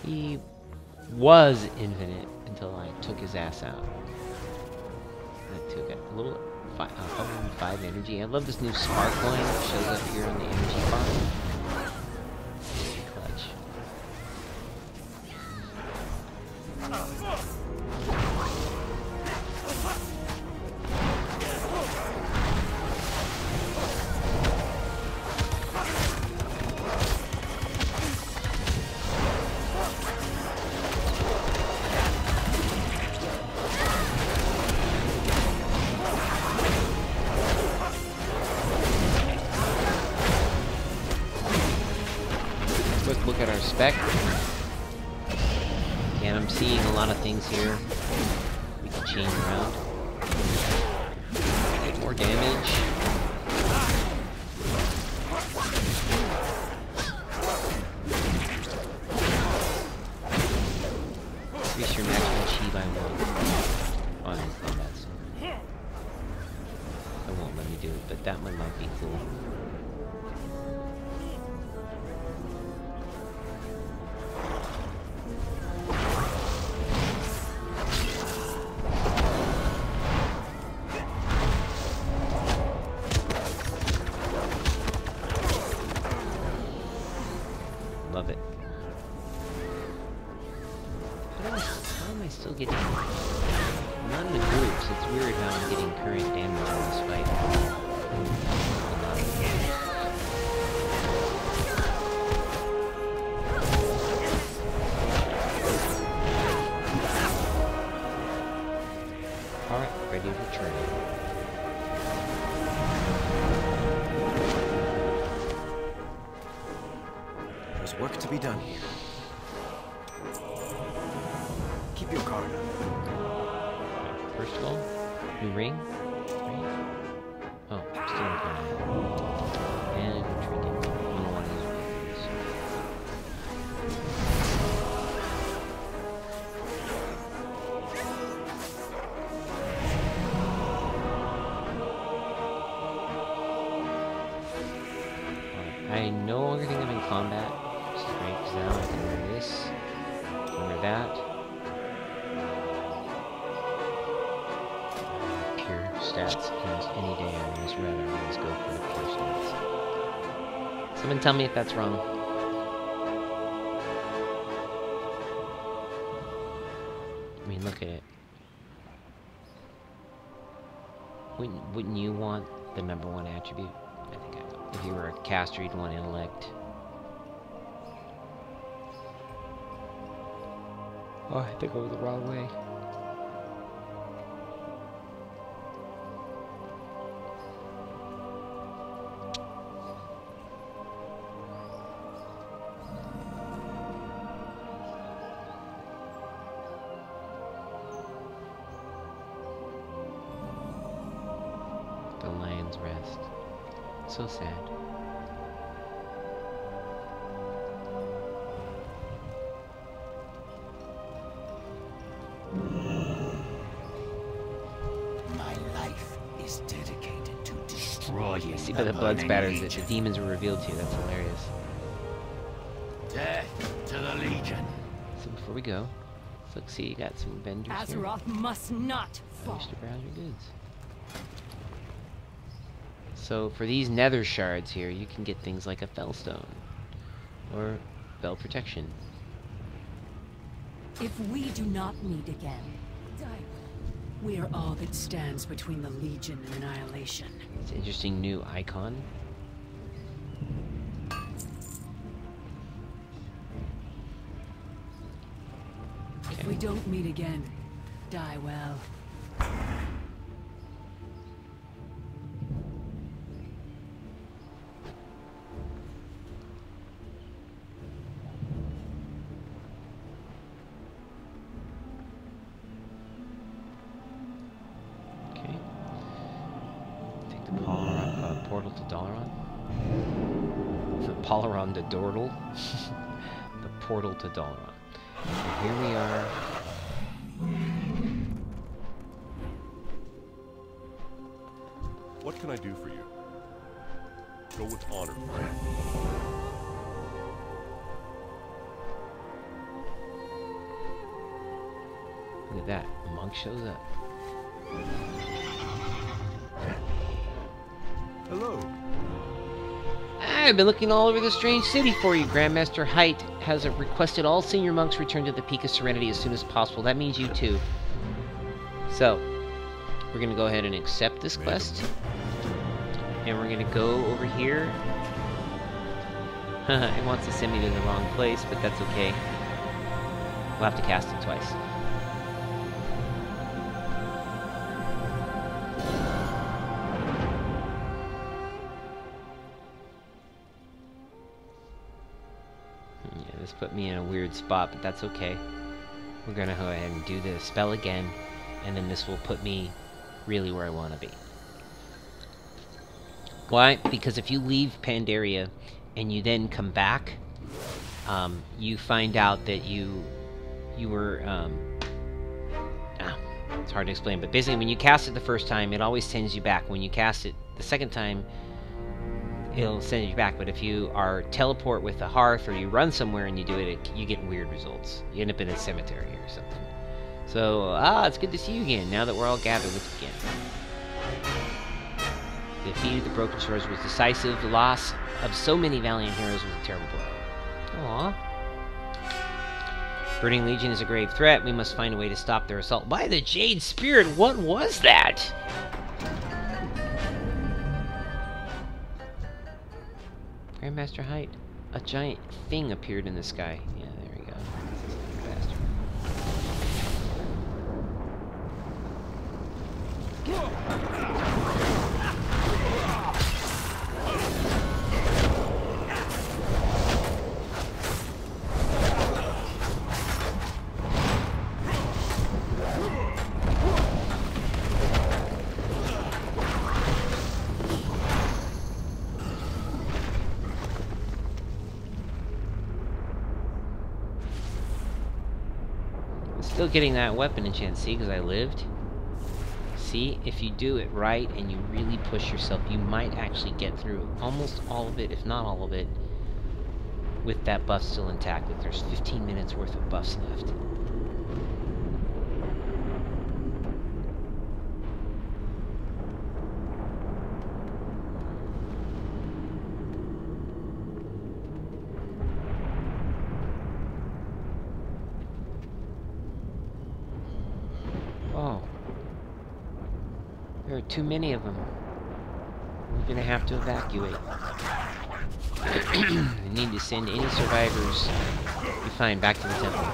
He was infinite until I took his ass out. I took a little 105 energy. I love this new spark line that shows up here on the energy bar. Clutch. Look at our spec. And I'm seeing a lot of things here we can change around. Get more damage. Increase your maximum chi by 1. Oh, no, that's... It won't let me do it, but that one might be cool. Love it. How am I still getting... I'm not in the groups. It's weird how I'm getting current damage on this fight. Alright, ready to return. There's work to be done here. Keep your guard up. First of all, new ring. Oh, still in combat. And retreating. I don't want to use weapons. I no longer think I'm in combat, which is great, because now I can wear this, I can wear that. Pure stats, and any day I always rather always go for the pure stats. Someone tell me if that's wrong. I mean, look at it. Wouldn't you want the #1 attribute? I think I would. If you were a caster, you'd want intellect. Oh, I think I went the wrong way. The Lion's Rest. So sad. My life is dedicated to destroying. I see by the blood spatters that the demons were revealed to you. That's hilarious. Death to the Legion. So before we go, let's see, you got some vendors here. Azeroth must not fall. Wish to browse your goods. So for these nether shards here, you can get things like a fellstone or bell protection. If we do not meet again, we are all that stands between the Legion and annihilation. It's an interesting new icon. If we don't meet again, die well. Okay. Take the portal to Dalaran. The Polaron to Dordle. The portal to Dalaran. And here we are. What can I do for you? Go with honor, friend. Look at that. A monk shows up. Hello. I've been looking all over the strange city for you. Grandmaster Height has requested all senior monks return to the Peak of Serenity as soon as possible. That means you too. So, we're going to go ahead and accept this quest. And we're going to go over here. It wants to send me to the wrong place, but that's okay. We'll have to cast it twice. Yeah, this put me in a weird spot, but that's okay. We're going to go ahead and do the spell again, and then this will put me really where I want to be. Why? Because if you leave Pandaria and you then come back, you find out that you were, it's hard to explain, but basically when you cast it the first time, it always sends you back. When you cast it the second time, it'll send you back. But if you are teleport with a hearth or you run somewhere and you do it, you get weird results. You end up in a cemetery or something. So, it's good to see you again, now that we're all gathered with you again. The defeat of the Broken Swords was decisive. The loss of so many valiant heroes was a terrible blow. Aww. Burning Legion is a grave threat. We must find a way to stop their assault. By the Jade Spirit, what was that? Grandmaster Height. A giant thing appeared in the sky. Yeah, there we go. Bastard. Still getting that weapon enchant, see, because I lived. See, if you do it right and you really push yourself, you might actually get through almost all of it, if not all of it, with that buff still intact. If there's 15 minutes worth of buffs left. Oh. There are too many of them. We're gonna have to evacuate. We need to send any survivors you find back to the temple.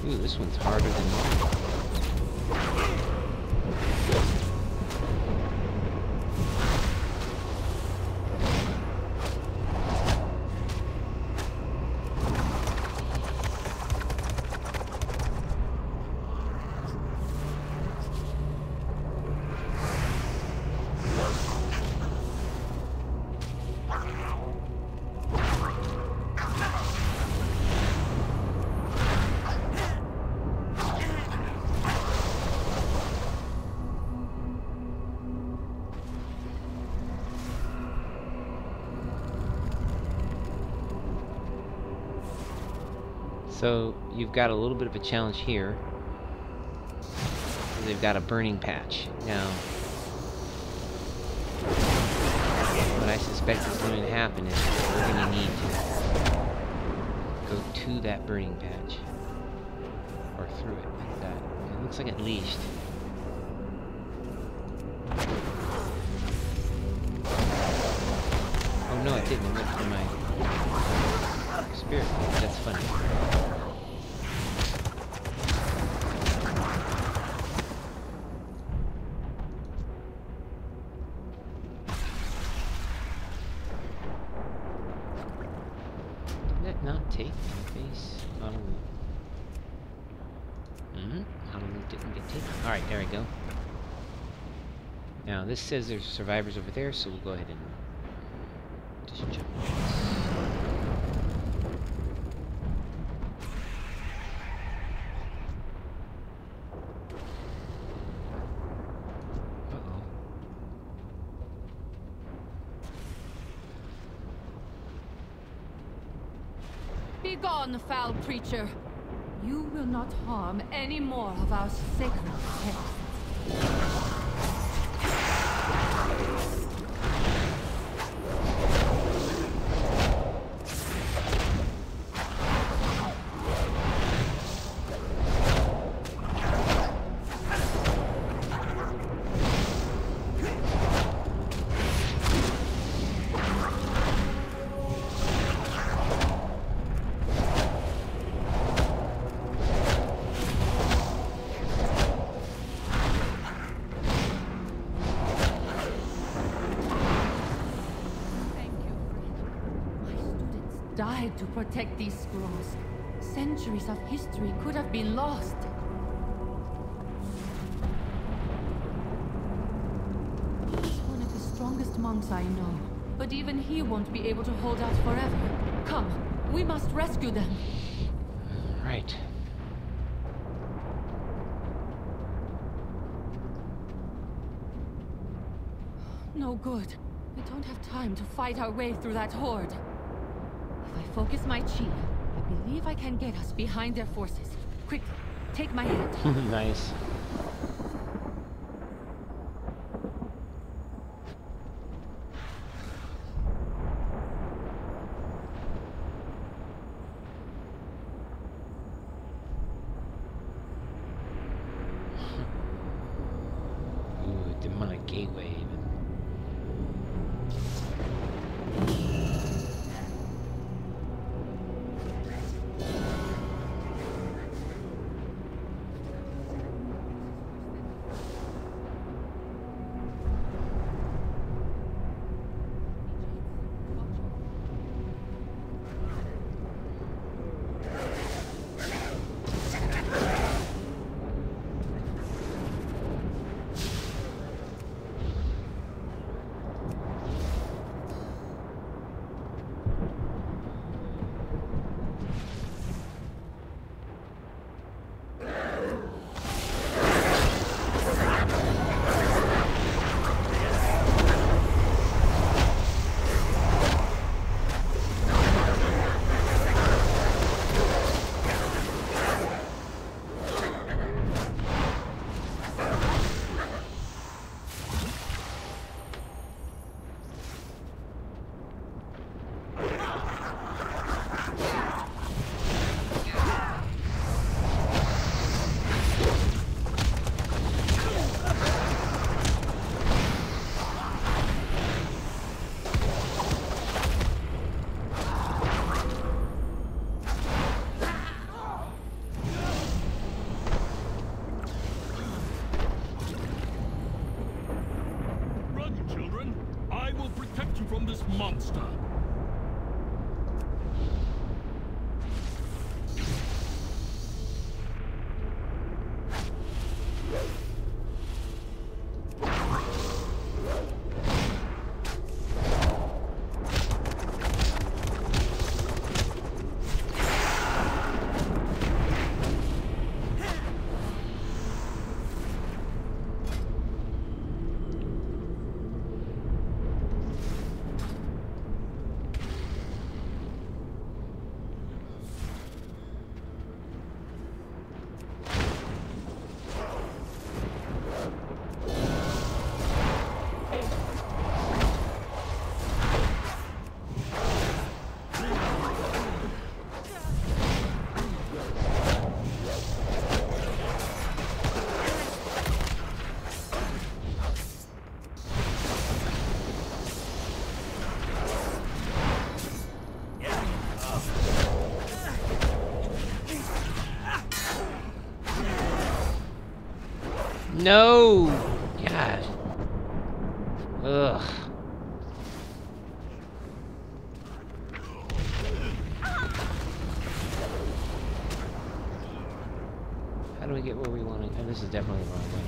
Ooh, this one's harder than mine. So you've got a little bit of a challenge here. They've got a burning patch. Now, what I suspect is going to happen is we're going to need to go to that burning patch. Or through it, like that. It looks like at least. Oh no, it didn't. It went for my spirit. That's funny. Not take interface. Auto loot didn't get taken. Alright, there we go. Now this says there's survivors over there, so we'll go ahead and just jump. Begone, foul creature! You will not harm any more of our sacred texts. Died to protect these scrolls. Centuries of history could have been lost. He's one of the strongest monks I know, but even he won't be able to hold out forever. Come, we must rescue them. Right. No good. We don't have time to fight our way through that horde. If I focus my chi, I believe I can get us behind their forces. Quickly, take my hand. Nice. Ooh, demonic gateway even. monster. No! God. Ugh. How do we get where we want to? Oh, this is definitely the wrong way.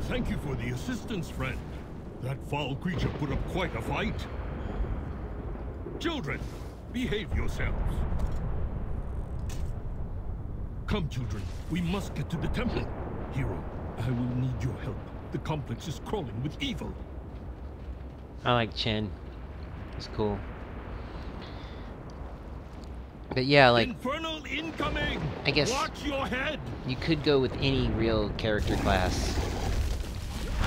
Thank you for the assistance, friend. That foul creature put up quite a fight. Children, behave yourselves. Come, children. We must get to the temple. Hero, I will need your help. The complex is crawling with evil. I like Chen. He's cool. But yeah, like, Infernal incoming! I guess Watch your head! you could go with any real character class.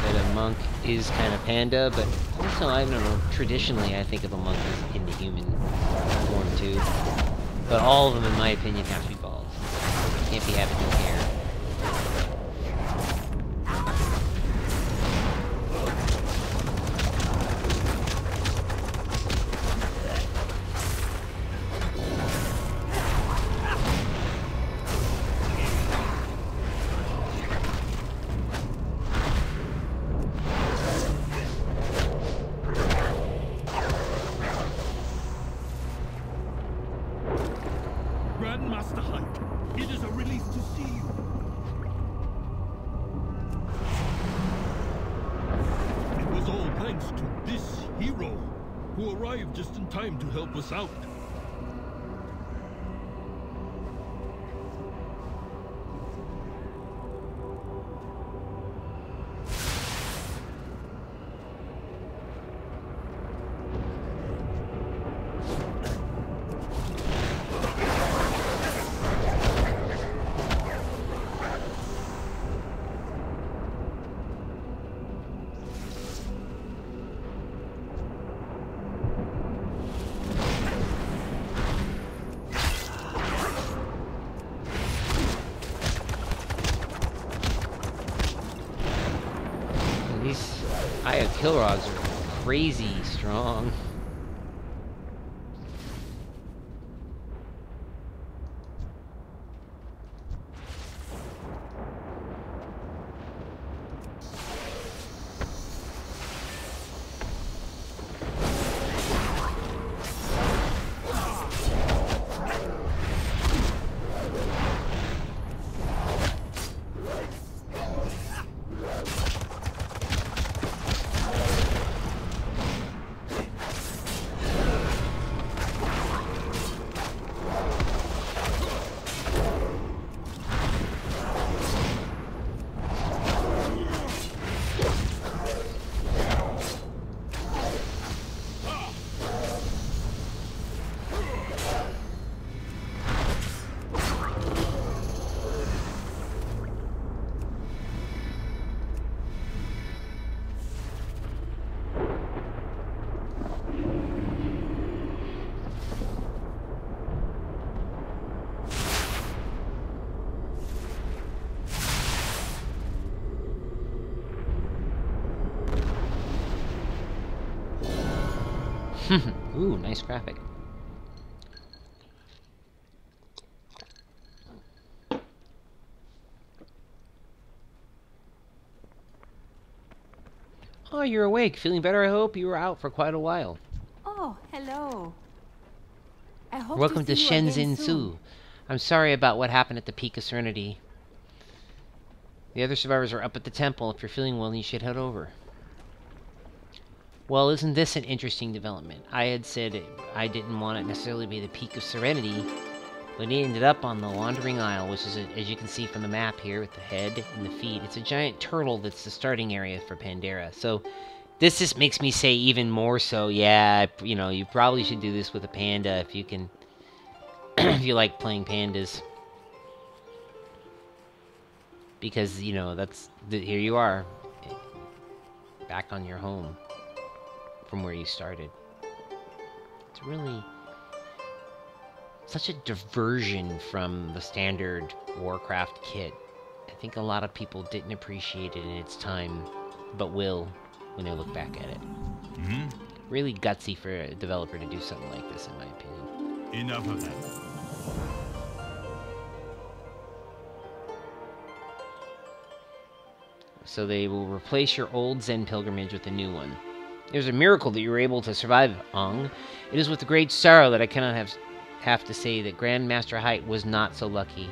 That a monk is kind of panda, but also, I don't know, traditionally I think of a monk as in the human form too. But all of them, in my opinion, have to be bald. Can't be having no hair. Grandmaster Hunt, it is a relief to see you. It was all thanks to this hero, who arrived just in time to help us out. These Aya Kilrogs are crazy strong. Ooh, nice graphic. Oh, you're awake. Feeling better, I hope? You were out for quite a while. Oh, hello. I hope Welcome to see you again Shenzhen soon. Su. I'm sorry about what happened at the Peak of Serenity. The other survivors are up at the temple. If you're feeling well, you should head over. Well, isn't this an interesting development? I had said I didn't want it necessarily to be the Peak of Serenity, but it ended up on the Wandering Isle, which is, as you can see from the map here, with the head and the feet. It's a giant turtle that's the starting area for Pandera. So this just makes me say even more so, yeah, you know, you probably should do this with a panda if you can, if you like playing pandas. Because, you know, here you are, back on your home from where you started. It's really such a diversion from the standard Warcraft kit. I think a lot of people didn't appreciate it in its time, but will when they look back at it. Really gutsy for a developer to do something like this, in my opinion. Enough of that. So they will replace your old Zen pilgrimage with a new one. It was a miracle that you were able to survive, Ong. It is with great sorrow that I cannot have to say that Grand Master Height was not so lucky.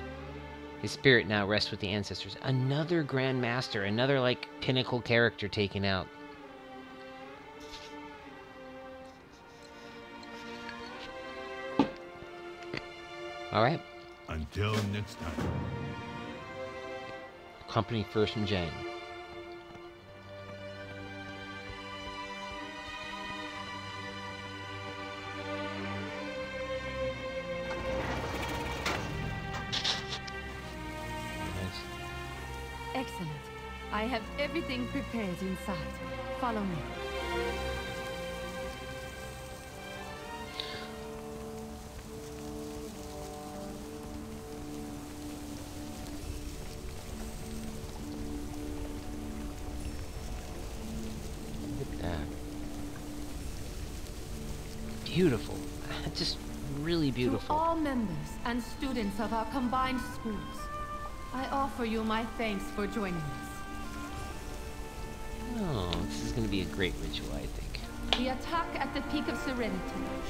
His spirit now rests with the ancestors. Another Grand Master, another, like, pinnacle character taken out. Alright. Until next time. Company first from Jane. Excellent. I have everything prepared inside. Follow me. Look at that. Beautiful. Just really beautiful. To all members and students of our combined schools, I offer you my thanks for joining us. Oh, this is going to be a great ritual, I think. The attack at the Peak of Serenity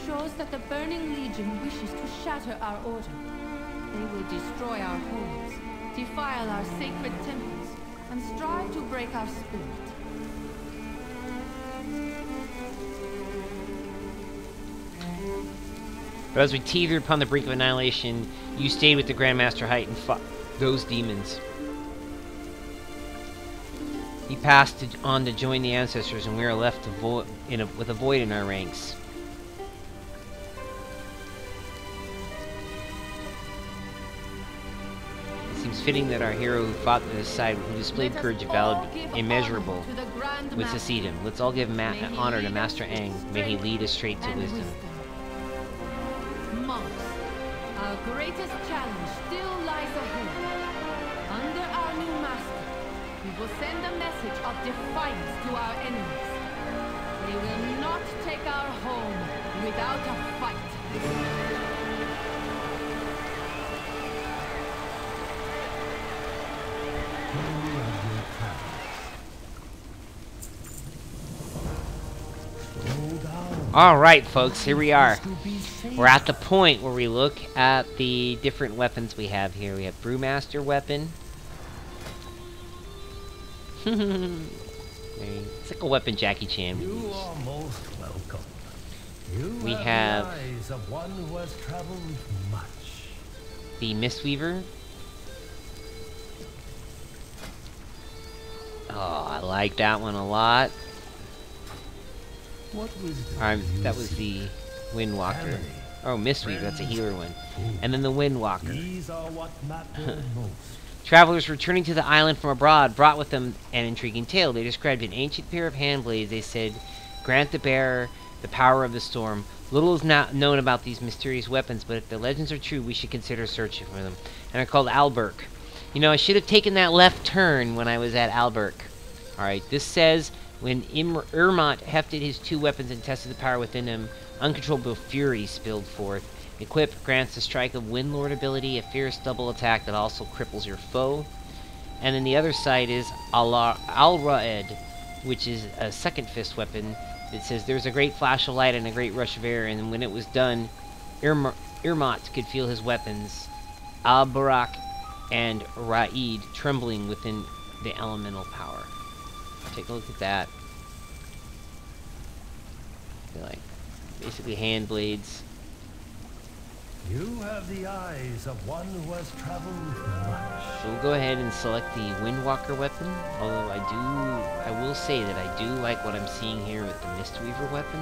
shows that the Burning Legion wishes to shatter our order. They will destroy our homes, defile our sacred temples, and strive to break our spirit. But as we teetered upon the brink of annihilation, you stayed with the Grandmaster Height and fought those demons. He passed on to join the ancestors, and we are left with a void in our ranks. It seems fitting that our hero who fought at his side, who displayed courage and valor immeasurable, would succeed him. Let's all give honor to Master Aang. May he lead us straight to wisdom. Monks, our greatest challenge still lies ahead. Under our new master, we will send a message of defiance to our enemies. They will not take our home without a fight. Alright, folks, here we are. We're at the point where we look at the different weapons we have here. We have Brewmaster weapon. It's like a weapon Jackie Chan would use. You are most welcome. We have the eyes of one who has traveled much. the Mistweaver. Oh, I like that one a lot. What wisdom That was the Windwalker. Oh, Mistweaver, that's a healer one. And then the Windwalker. These are what matter most. Travelers returning to the island from abroad brought with them an intriguing tale. They described an ancient pair of hand blades. They said, grant the bearer the power of the storm. Little is not known about these mysterious weapons, but if the legends are true, we should consider searching for them. And they're called Alberk. You know, I should have taken that left turn when I was at Alberk. Alright, this says When Irmot hefted his 2 weapons and tested the power within him, uncontrollable fury spilled forth. Equip grants the strike of Windlord ability, a fierce double attack that also cripples your foe. And then the other side is Alraed, which is a second fist weapon. It says there's a great flash of light and a great rush of air, and when it was done, Irmot could feel his weapons, Albarak and Raid, trembling within the elemental power. Take a look at that. They're like basically hand blades. You have the eyes of one who has traveled much. So we'll go ahead and select the Windwalker weapon. Although I will say that I do like what I'm seeing here with the Mistweaver weapon.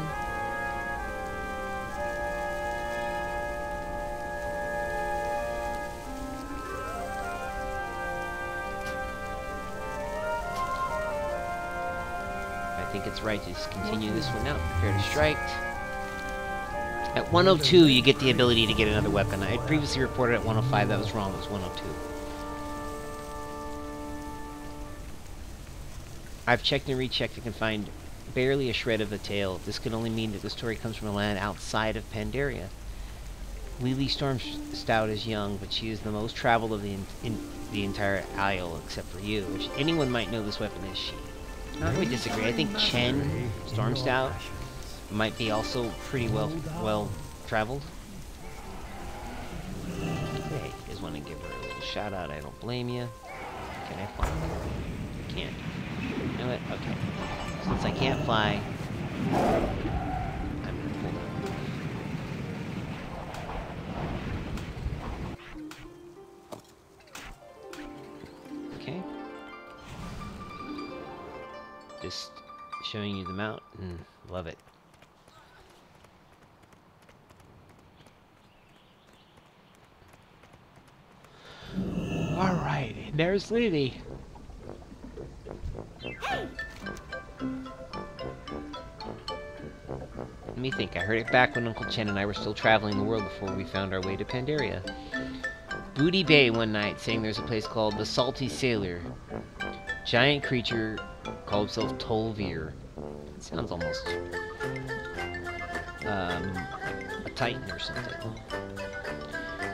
I think it's right to just continue this one out. Prepare to strike. At 102, you get the ability to get another weapon. I had previously reported at 105. That was wrong. It was 102. I've checked and rechecked and can find barely a shred of the tale. This could only mean that the story comes from a land outside of Pandaria. Lily Stormstout is young, but she is the most traveled of the entire Isle, except for you. If anyone might know this weapon is she. I don't really disagree. I think Chen Stormstout might be also pretty well traveled. Hey, you guys want to give her a little shout out? I don't blame you. Can I fly? I can't. You know what? Okay. Since I can't fly, I'm gonna pull that. Okay. Just showing you the mount. Love it. Alright, there's Lily. Let me think. I heard it back when Uncle Chen and I were still traveling the world before we found our way to Pandaria. Booty Bay one night, saying there's a place called the Salty Sailor. Giant creature called himself Tolvir. Sounds almost a titan or something.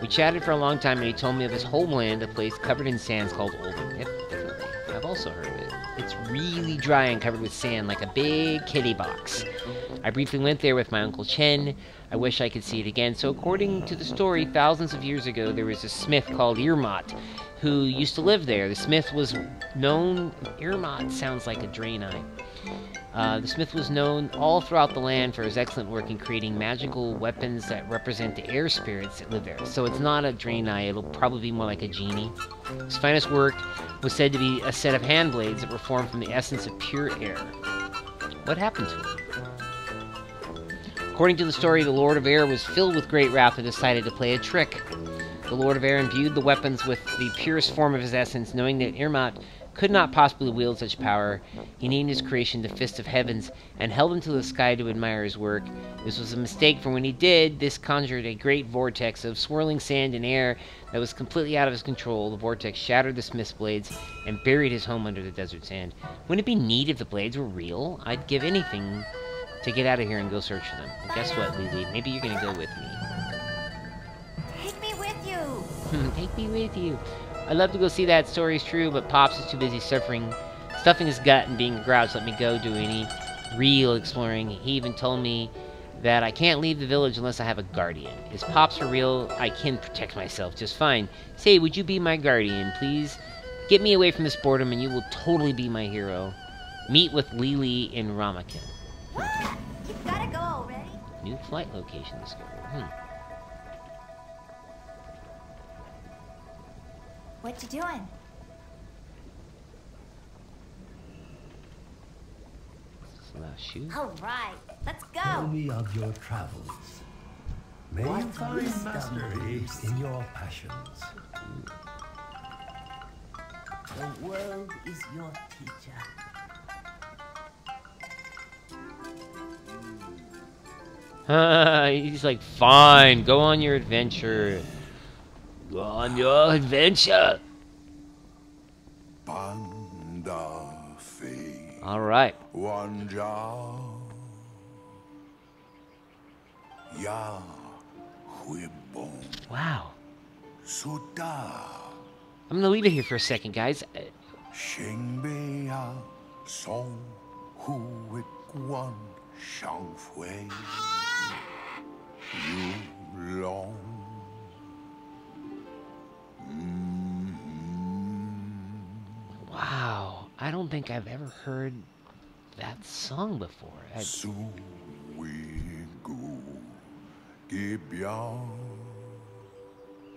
We chatted for a long time and he told me of his homeland, a place covered in sands called Oldham. Yep, definitely. I've also heard of it. It's really dry and covered with sand, like a big kitty box. I briefly went there with my Uncle Chen. I wish I could see it again. So according to the story, thousands of years ago, there was a smith called Irmot who used to live there. The smith was known... Irmot sounds like a Draenei. The smith was known all throughout the land for his excellent work in creating magical weapons that represent the air spirits that live there. So it's not a Draenei, it'll probably be more like a genie. His finest work was said to be a set of hand blades that were formed from the essence of pure air. What happened to him? According to the story, the Lord of Air was filled with great wrath and decided to play a trick. The Lord of Air imbued the weapons with the purest form of his essence, knowing that Irmot could not possibly wield such power. He named his creation the Fist of Heavens and held him to the sky to admire his work. This was a mistake, for when he did, this conjured a great vortex of swirling sand and air that was completely out of his control. The vortex shattered the smith's blades and buried his home under the desert sand. Wouldn't it be neat if the blades were real? I'd give anything to get out of here and go search for them. And guess what, Lily? Maybe you're gonna go with me. Take me with you. Take me with you. I'd love to go see that story's true, but Pops is too busy stuffing his gut and being a grouch to let me go do any real exploring. He even told me that I can't leave the village unless I have a guardian. Is Pops for real? I can protect myself just fine. Say, would you be my guardian, please? Get me away from this boredom and you will totally be my hero. Meet with Lily in Ramakin. What? You gotta go already? New flight location discovered. What you doing? Shoot. All right, let's Tell go. me of your travels. May you find mastery in your passions. The world is your teacher. He's like, fine, go on your adventure. Go on your adventure. Panda All right. Wow. I'm the leader here for a second, guys. Wow, I don't think I've ever heard that song before.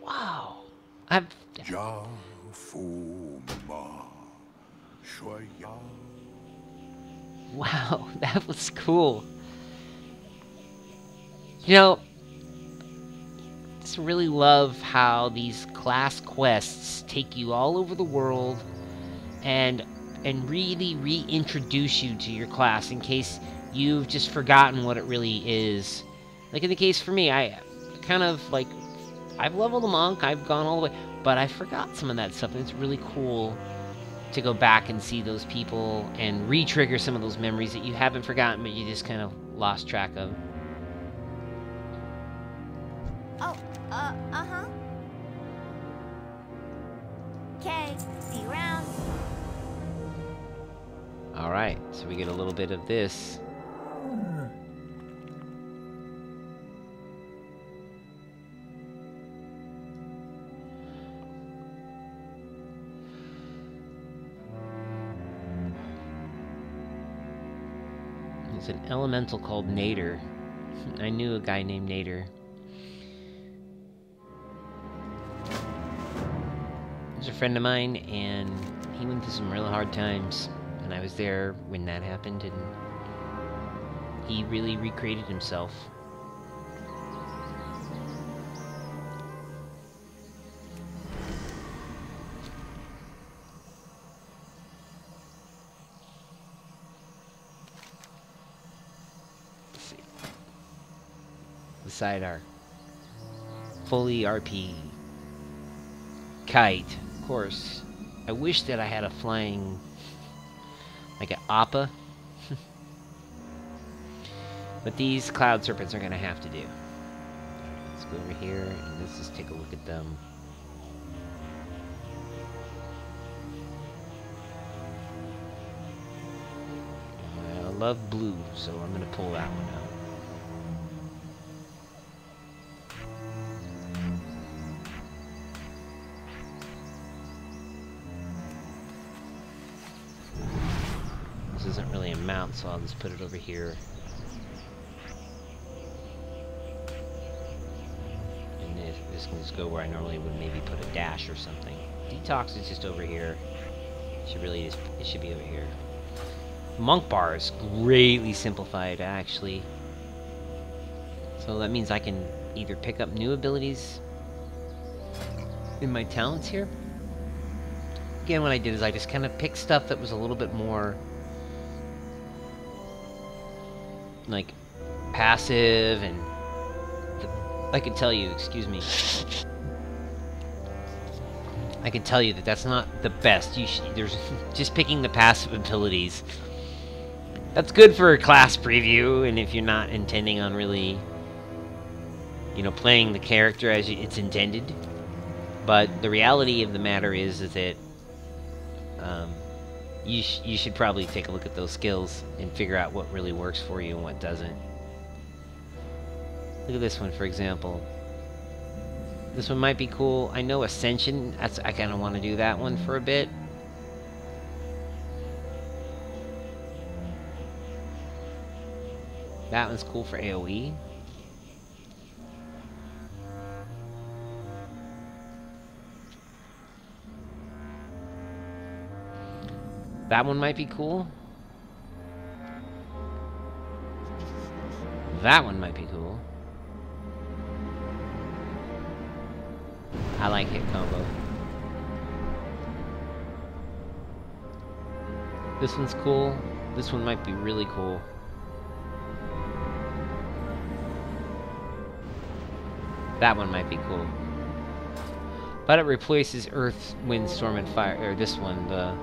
Wow. Wow, that was cool. You know, I just really love how these class quests take you all over the world and really reintroduce you to your class in case you've just forgotten what it really is. Like in the case for me, I kind of like, I've leveled a monk, I've gone all the way, but I forgot some of that stuff, and it's really cool to go back and see those people and re-trigger some of those memories that you haven't forgotten, but you just kind of lost track of. Oh, uh-huh. Okay, see you around. Alright, so we get a little bit of this. There's an elemental called Nader. I knew a guy named Nader. He's a friend of mine, and he went through some real hard times. And I was there when that happened, and he really recreated himself. Let's see. Beside our fully RP kite, of course. I wish that I had a flying, like an Appa. But these cloud serpents are going to have to do. Let's go over here and let's just take a look at them. I love blue, so I'm going to pull that one out. This isn't really a mount, so I'll just put it over here. And this can just go where I normally would maybe put a dash or something. Detox is just over here. It should be over here. Monk bar is greatly simplified, actually. So that means I can either pick up new abilities in my talents here. Again, what I did is I just kind of picked stuff that was a little bit more like passive, and I can tell you, excuse me, I can tell you that that's not the best. There's just picking the passive abilities. That's good for a class preview, and if you're not intending on really, you know, playing the character as it's intended. But the reality of the matter is that you should probably take a look at those skills and figure out what really works for you and what doesn't. Look at this one, for example. This one might be cool. I know Ascension, I kind of want to do that one for a bit. That one's cool for AoE. That one might be cool. That one might be cool. I like hit combo. This one's cool. This one might be really cool. That one might be cool. But it replaces Earth, Wind, Storm, and Fire. Or this one, the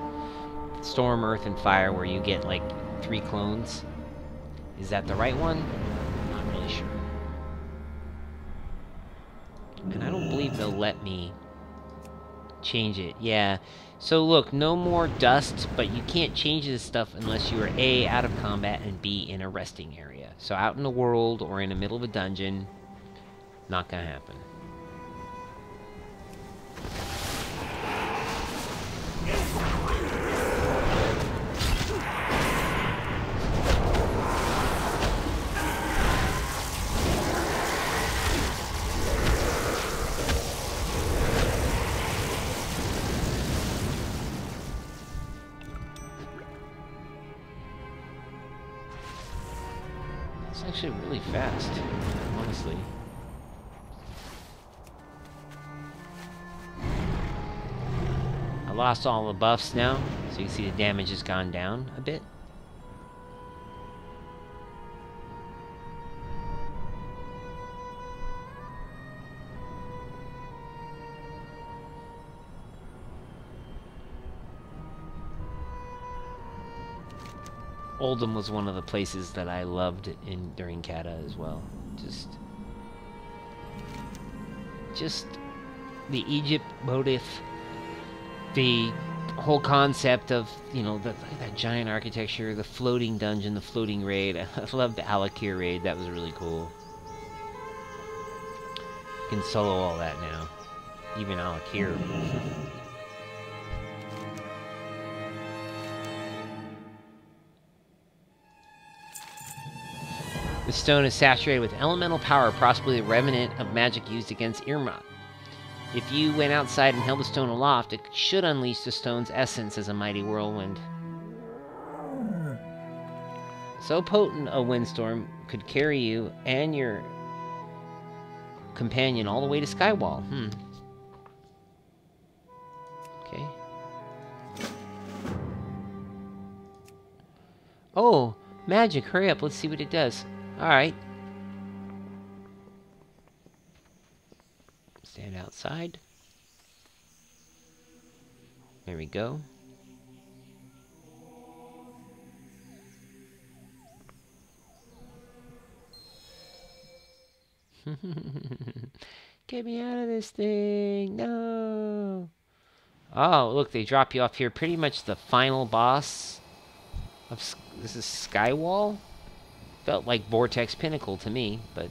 Storm, Earth, and Fire, where you get like 3 clones. Is that the right one? Not really sure. And I don't believe they'll let me change it. Yeah. So look, no more dust, but you can't change this stuff unless you are A, out of combat, and B, in a resting area. So out in the world or in the middle of a dungeon, not gonna happen. It's actually really fast, honestly. I lost all the buffs now, so you can see the damage has gone down a bit. Oldham was one of the places that I loved during Kata as well. Just the Egypt motif, the whole concept of, you know, that giant architecture, the floating dungeon, the floating raid. I love the Alakir raid. That was really cool. You can solo all that now, even Alakir. The stone is saturated with elemental power, possibly a remnant of magic used against Irma. If you went outside and held the stone aloft, it should unleash the stone's essence as a mighty whirlwind. So potent a windstorm could carry you and your companion all the way to Skywall. Okay. Oh, magic, hurry up, let's see what it does. Alright. Stand outside. There we go. Get me out of this thing. No. Oh, look, they drop you off here. Pretty much the final boss of this is Skywall. Felt like Vortex Pinnacle to me, but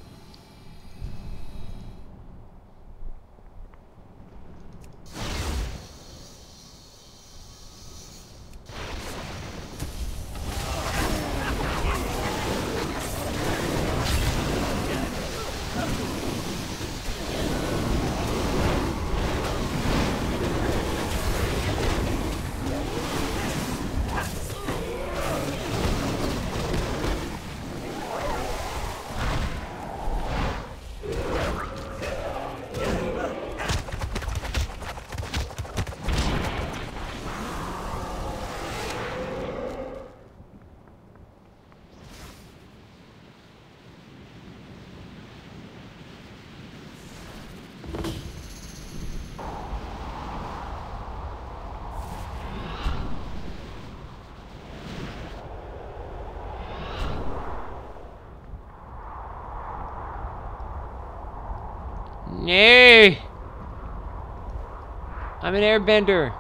nay! I'm an airbender.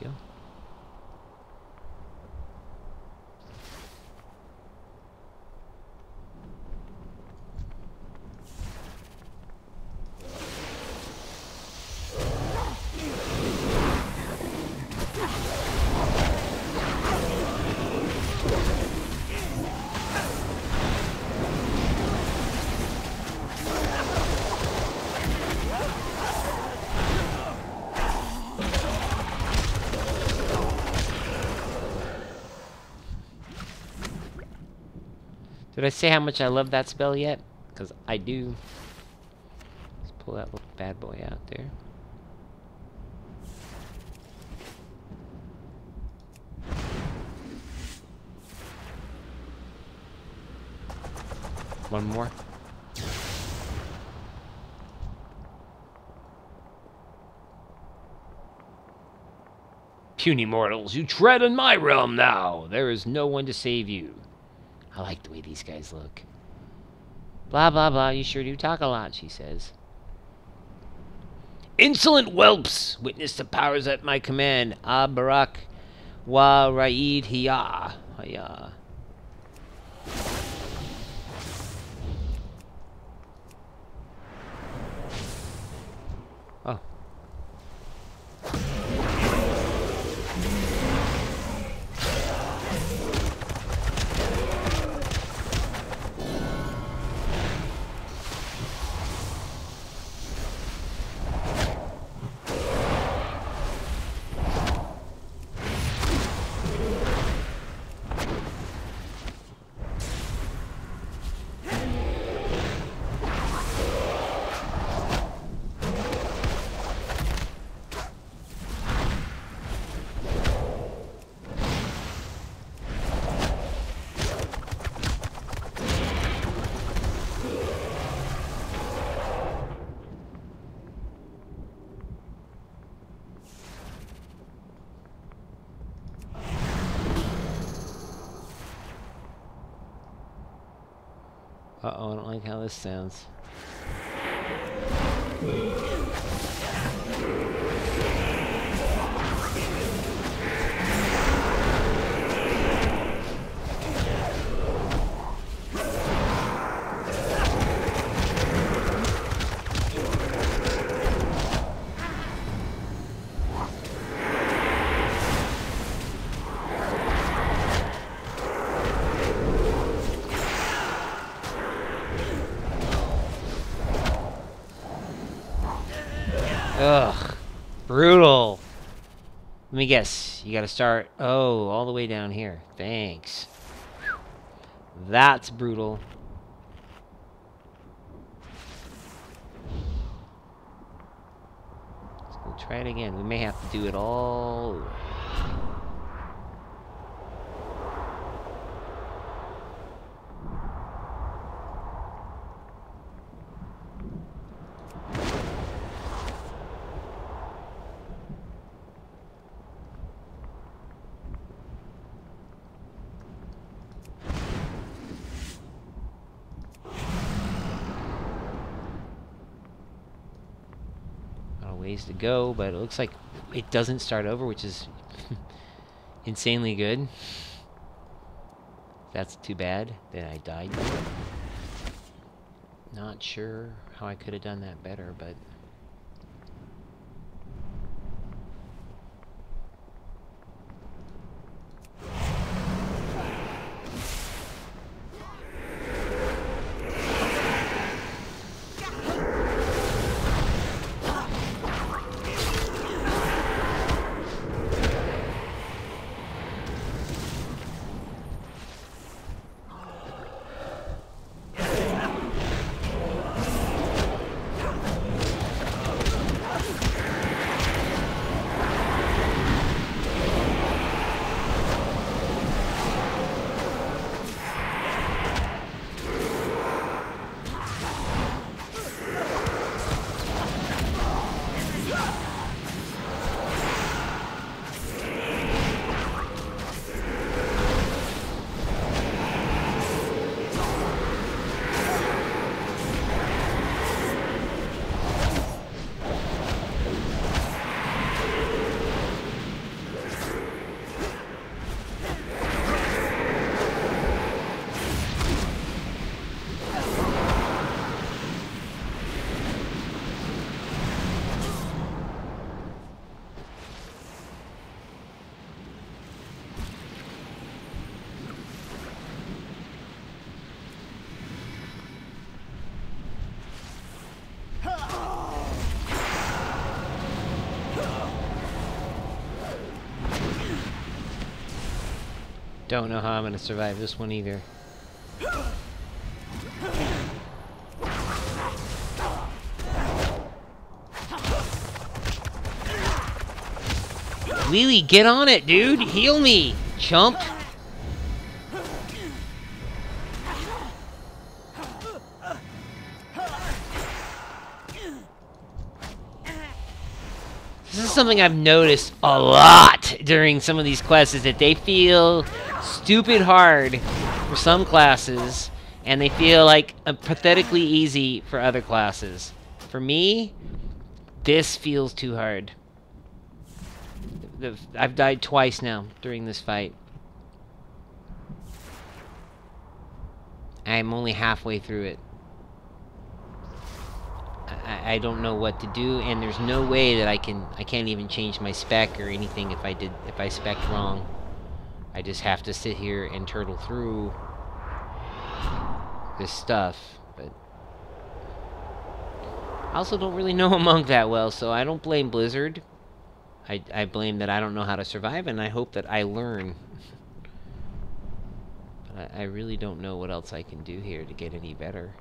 you go. Did I say how much I love that spell yet? Because I do. Let's pull that little bad boy out there. One more. Puny mortals, you tread in my realm now. There is no one to save you. I like the way these guys look. Blah, blah, blah. You sure do talk a lot, she says. Insolent whelps! Witness the powers at my command. Barak wa Raid hiya. Hiya. Oh. Uh-oh, I don't like how this sounds. Ugh. Brutal. Let me guess. You gotta start... Oh, all the way down here. Thanks. That's brutal. Let's go try it again. We may have to do it all over. Ways to go, but it looks like it doesn't start over, which is insanely good. That's too bad that I died. Not sure how I could have done that better, but Don't know how I'm gonna survive this one either. Lily, get on it, dude! Heal me, chump! This is something I've noticed a lot during some of these quests, is that they feel stupid hard for some classes, and they feel like pathetically easy for other classes. For me, this feels too hard. I've died twice now during this fight. I'm only halfway through it. I don't know what to do, and there's no way that I can't even change my spec or anything if I spec wrong. I just have to sit here and turtle through this stuff. But I also don't really know a monk that well, so I don't blame Blizzard. I blame that I don't know how to survive, and I hope that I learn. But I really don't know what else I can do here to get any better.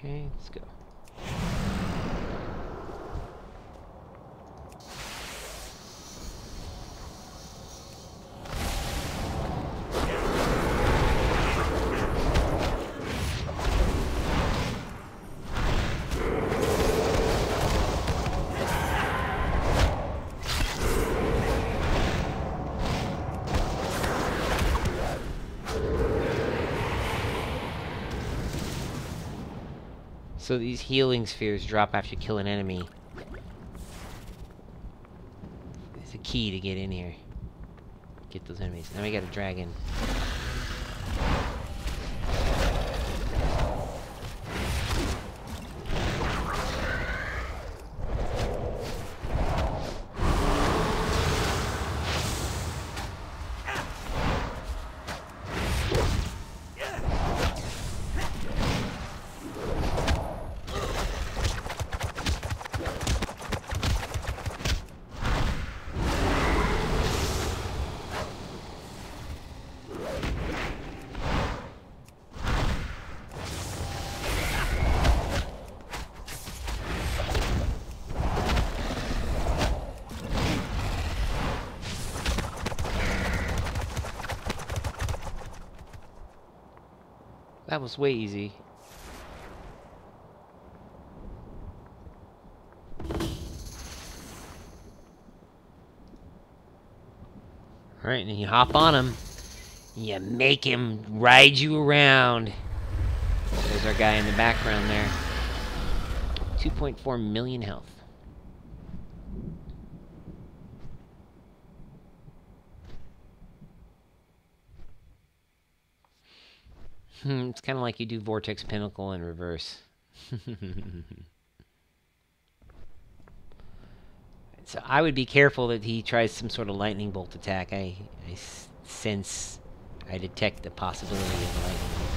Okay, let's go. So these healing spheres drop after you kill an enemy. It's a key to get in here. Get those enemies. Now we got a dragon. That was way easy. Alright, and you hop on him. You make him ride you around. There's our guy in the background there. 2.4 million health. It's kind of like you do Vortex Pinnacle in reverse. So I would be careful that he tries some sort of lightning bolt attack. I sense, I detect the possibility of a lightning bolt.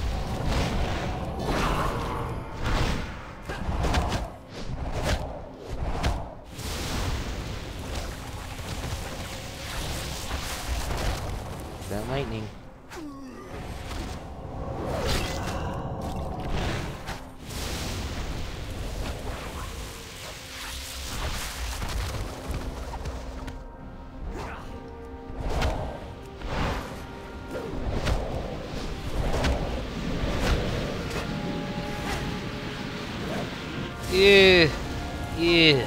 Is that lightning? Yeah, yeah.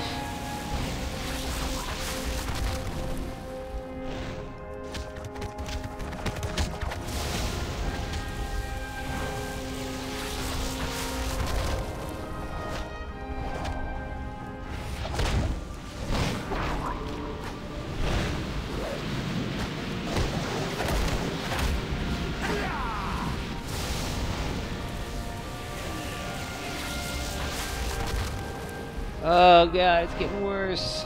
Oh god, it's getting worse.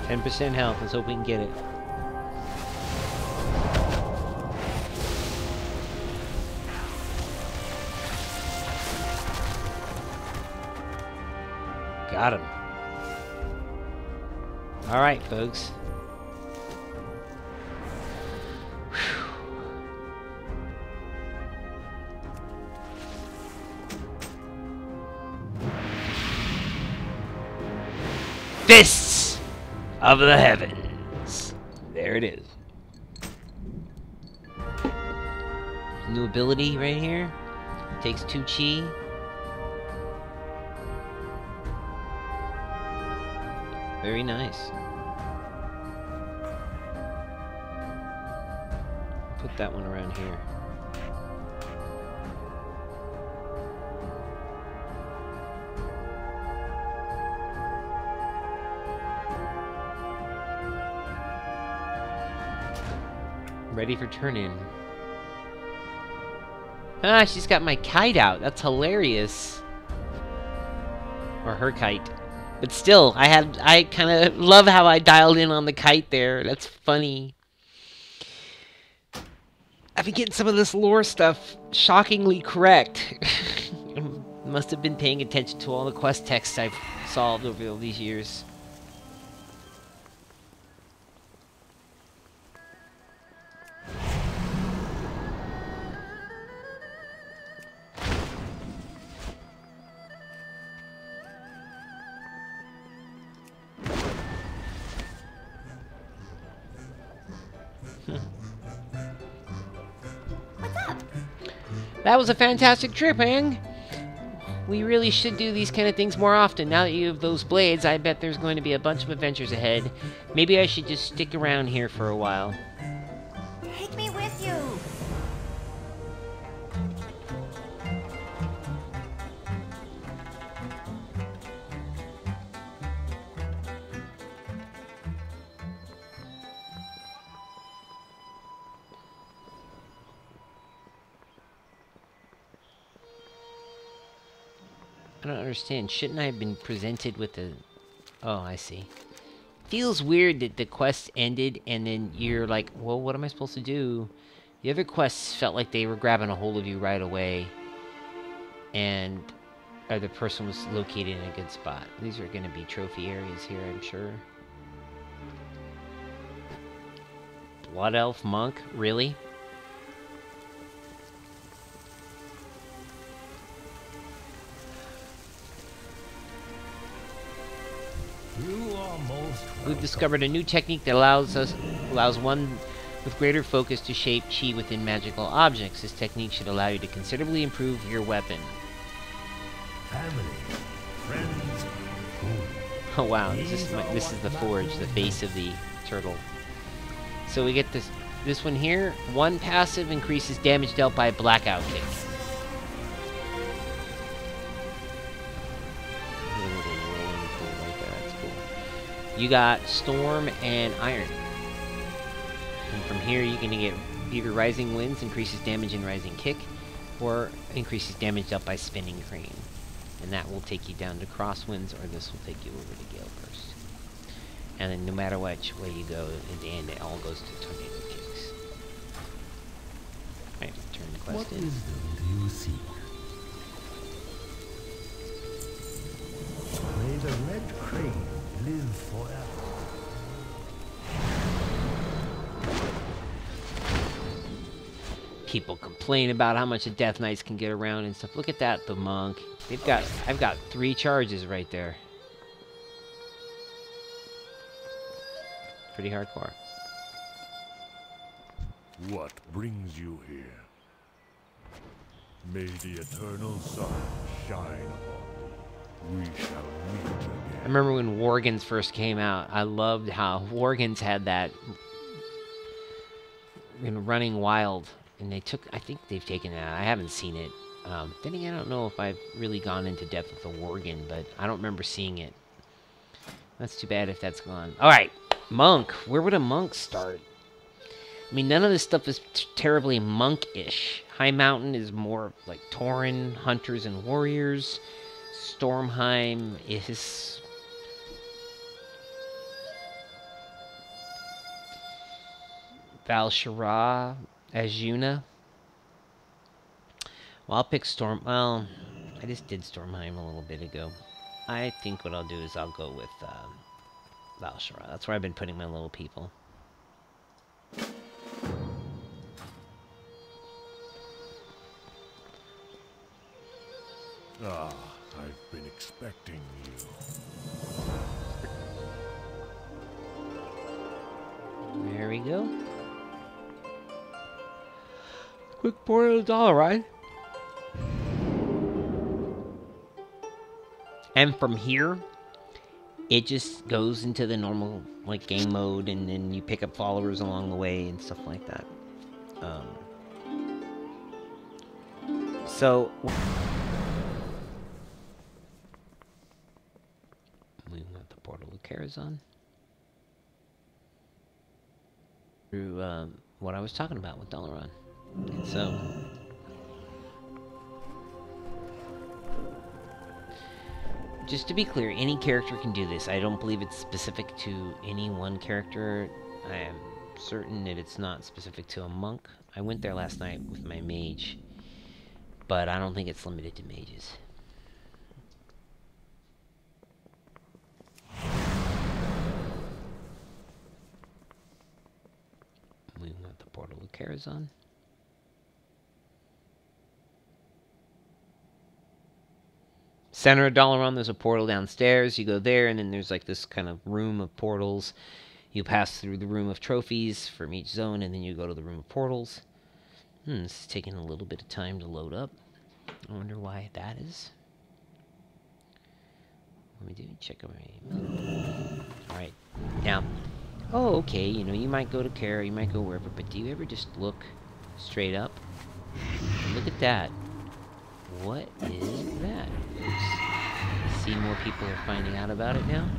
%10 health. Let's hope we can get it. Got him. All right, folks. Fists of the heavens. There it is. New ability right here. Takes 2 chi. Very nice. Put that one around here. Ready for turn-in. Ah, she's got my kite out. That's hilarious. Or her kite. But still, I kind of love how I dialed in on the kite there. That's funny. I've been getting some of this lore stuff shockingly correct. Must have been paying attention to all the quest texts I've solved over all these years. That was a fantastic trip, Aang. We really should do these kind of things more often. Now that you have those blades, I bet there's going to be a bunch of adventures ahead. Maybe I should just stick around here for a while. Take me with you. I don't understand. Shouldn't I have been presented with a... Oh, I see. Feels weird that the quest ended and then you're like, well, what am I supposed to do? The other quests felt like they were grabbing a hold of you right away. And the person was located in a good spot. These are going to be trophy areas here, I'm sure. Blood Elf Monk? Really? We've discovered a new technique that allows one with greater focus to shape chi within magical objects. This technique should allow you to considerably improve your weapon. Family, friends, Oh wow, this is the forge, the face of the turtle. So we get this one here. One passive increases damage dealt by a blackout kick. You got Storm and Iron. And from here you can get either Rising Winds, increases damage in Rising Kick, or increases damage dealt by Spinning Crane. And that will take you down to Crosswinds, or this will take you over to Gale Burst. And then no matter which way you go, in the end it all goes to Tornado Kicks. Alright, turn the quest what in. wisdom do you seek? May the red crane live forever. People complain about how much the Death Knights can get around and stuff. Look at that, the monk. I've got 3 charges right there. Pretty hardcore. What brings you here? May the eternal sun shine upon you. We shall meet again. I remember when Worgans first came out. I loved how Worgans had that running wild, and they took. I think they've taken it out. I haven't seen it. Then again, I don't know if I've really gone into depth with the Worgen, but I don't remember seeing it. That's too bad if that's gone. All right, monk. Where would a monk start? I mean, none of this stuff is terribly monk-ish. High Mountain is more like Tauren, hunters and warriors. Stormheim is... Val-Shara, Azuna. Well, I'll pick Storm... Well, I just did Stormheim a little bit ago. I think what I'll do is I'll go with Val-Shara. That's where I've been putting my little people. Ah, I've been expecting you. There we go. Quick portal to Dalaran. And from here, it just goes into the normal like game mode, and then you pick up followers along the way and stuff like that. So we want the portal to Karazhan through what I was talking about with Dalaran. And so just to be clear, any character can do this. I don't believe it's specific to any one character. I am certain that it's not specific to a monk. I went there last night with my mage, but I don't think it's limited to mages. We want the portal to Karazhan. Center of Dalaran, there's a portal downstairs. You go there, and then there's like this kind of room of portals. You pass through the room of trophies from each zone, and then you go to the room of portals. This is taking a little bit of time to load up. I wonder why that is. Let me do check over here. Alright. Now, oh, okay, you know, you might go to Kara, you might go wherever, but do you ever just look straight up? Look at that. What is that? Oops. See, more people are finding out about it now.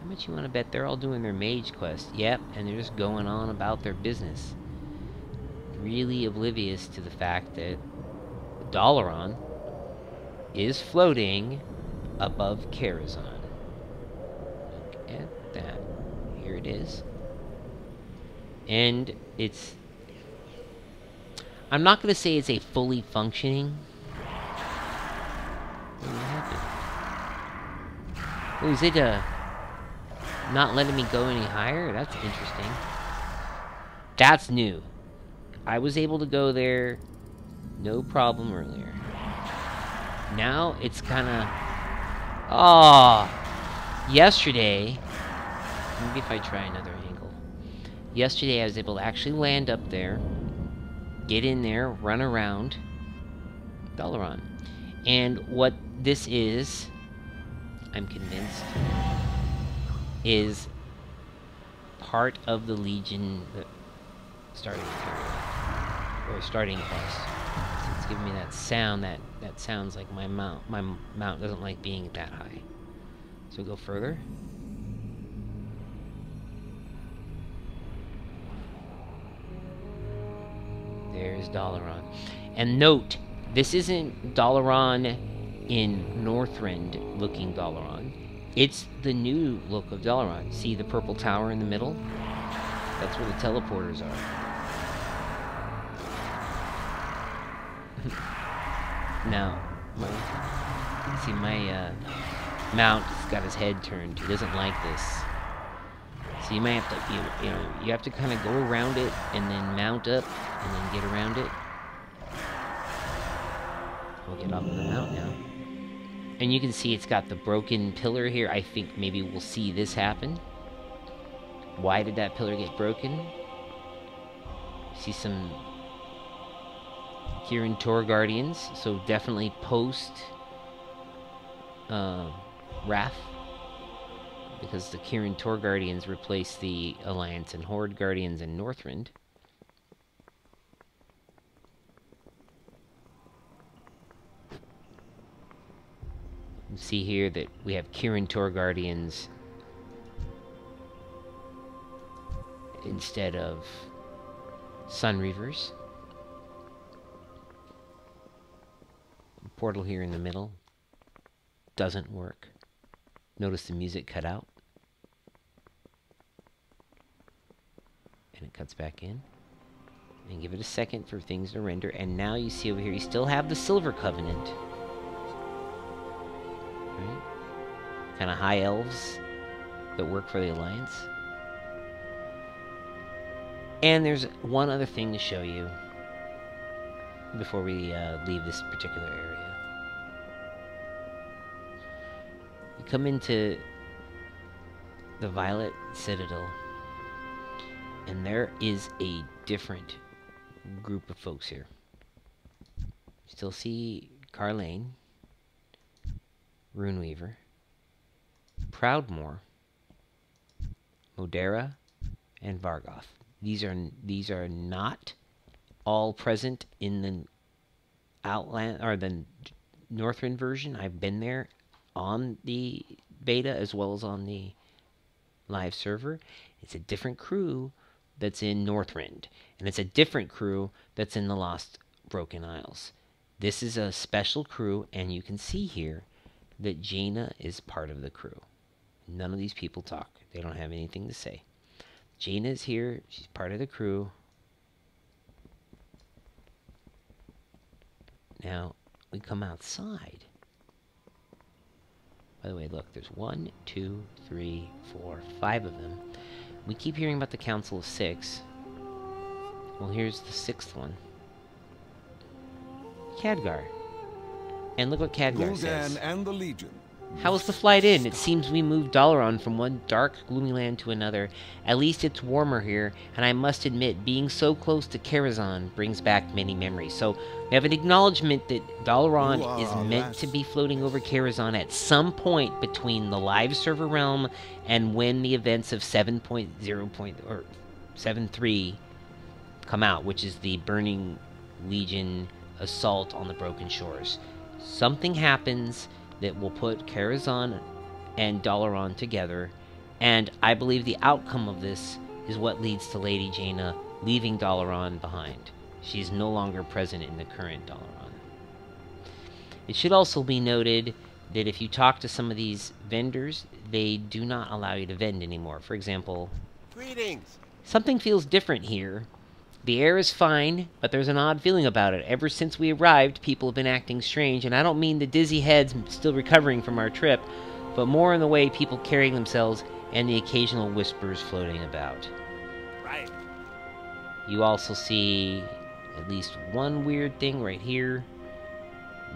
How much you want to bet they're all doing their mage quest? Yep, and they're just going on about their business. Really oblivious to the fact that Dalaran is floating above Karazhan. Look at that. Here it is. And it's... I'm not going to say it's a fully functioning... What happened? Oh, is it not letting me go any higher? That's interesting. That's new. I was able to go there no problem earlier. Now it's kind of... Oh! Yesterday... Maybe if I try another angle. Yesterday I was able to actually land up there, get in there, run around Dalaran. And what this is, I'm convinced, is part of the Legion starting period, or starting quest. So it's giving me that sound that sounds like my mount. My mount doesn't like being that high. So go further. There's Dalaran. And note, this isn't Dalaran in Northrend looking Dalaran. It's the new look of Dalaran. See the purple tower in the middle? That's where the teleporters are. Now, my mount has got his head turned. He doesn't like this. So you might have to, you have to kind of go around it and then mount up and then get around it. We'll get off of the mount now. And you can see it's got the broken pillar here. I think maybe we'll see this happen. Why did that pillar get broken? See some Kirin Tor Guardians. So definitely post Wrath, because the Kirin Tor Guardians replaced the Alliance and Horde Guardians in Northrend. You see here that we have Kirin Tor Guardians instead of Sun Reavers. Portal here in the middle doesn't work. Notice the music cut out. And it cuts back in. And give it a second for things to render. And now you see over here, you still have the Silver Covenant. Right? Kind of high elves that work for the Alliance. And there's one other thing to show you before we leave this particular area. You come into the Violet Citadel, and there is a different group of folks here. Still see Carlane, Runeweaver, Proudmoore, Modera, and Vargoth. These are not all present in the Outland or the Northrend version. I've been there on the beta as well as on the live server. It's a different crew that's in Northrend, and it's a different crew that's in the Lost Broken Isles. This is a special crew, and you can see here that Jaina is part of the crew. None of these people talk. They don't have anything to say. Jaina is here. She's part of the crew. Now, we come outside. By the way, look, there's 1, 2, 3, 4, 5 of them. We keep hearing about the Council of 6. Well, here's the 6th one. Khadgar. And look what Khadgar says. And the Legion. How was the flight in? It seems we moved Dalaran from one dark, gloomy land to another. At least it's warmer here, and I must admit, being so close to Karazhan brings back many memories. So, we have an acknowledgement that Dalaran is meant to be floating over Karazhan at some point between the live server realm and when the events of 7.0 or 7.3 come out, which is the Burning Legion assault on the Broken Shores. Something happens that will put Karazhan and Dalaran together, and I believe the outcome of this is what leads to Lady Jaina leaving Dalaran behind. She's no longer present in the current Dalaran. It should also be noted that if you talk to some of these vendors, they do not allow you to vend anymore. For example, Greetings. something feels different here. The air is fine, but there's an odd feeling about it. Ever since we arrived, people have been acting strange, and I don't mean the dizzy heads still recovering from our trip, but more in the way people carry themselves and the occasional whispers floating about. Right. You also see at least one weird thing right here.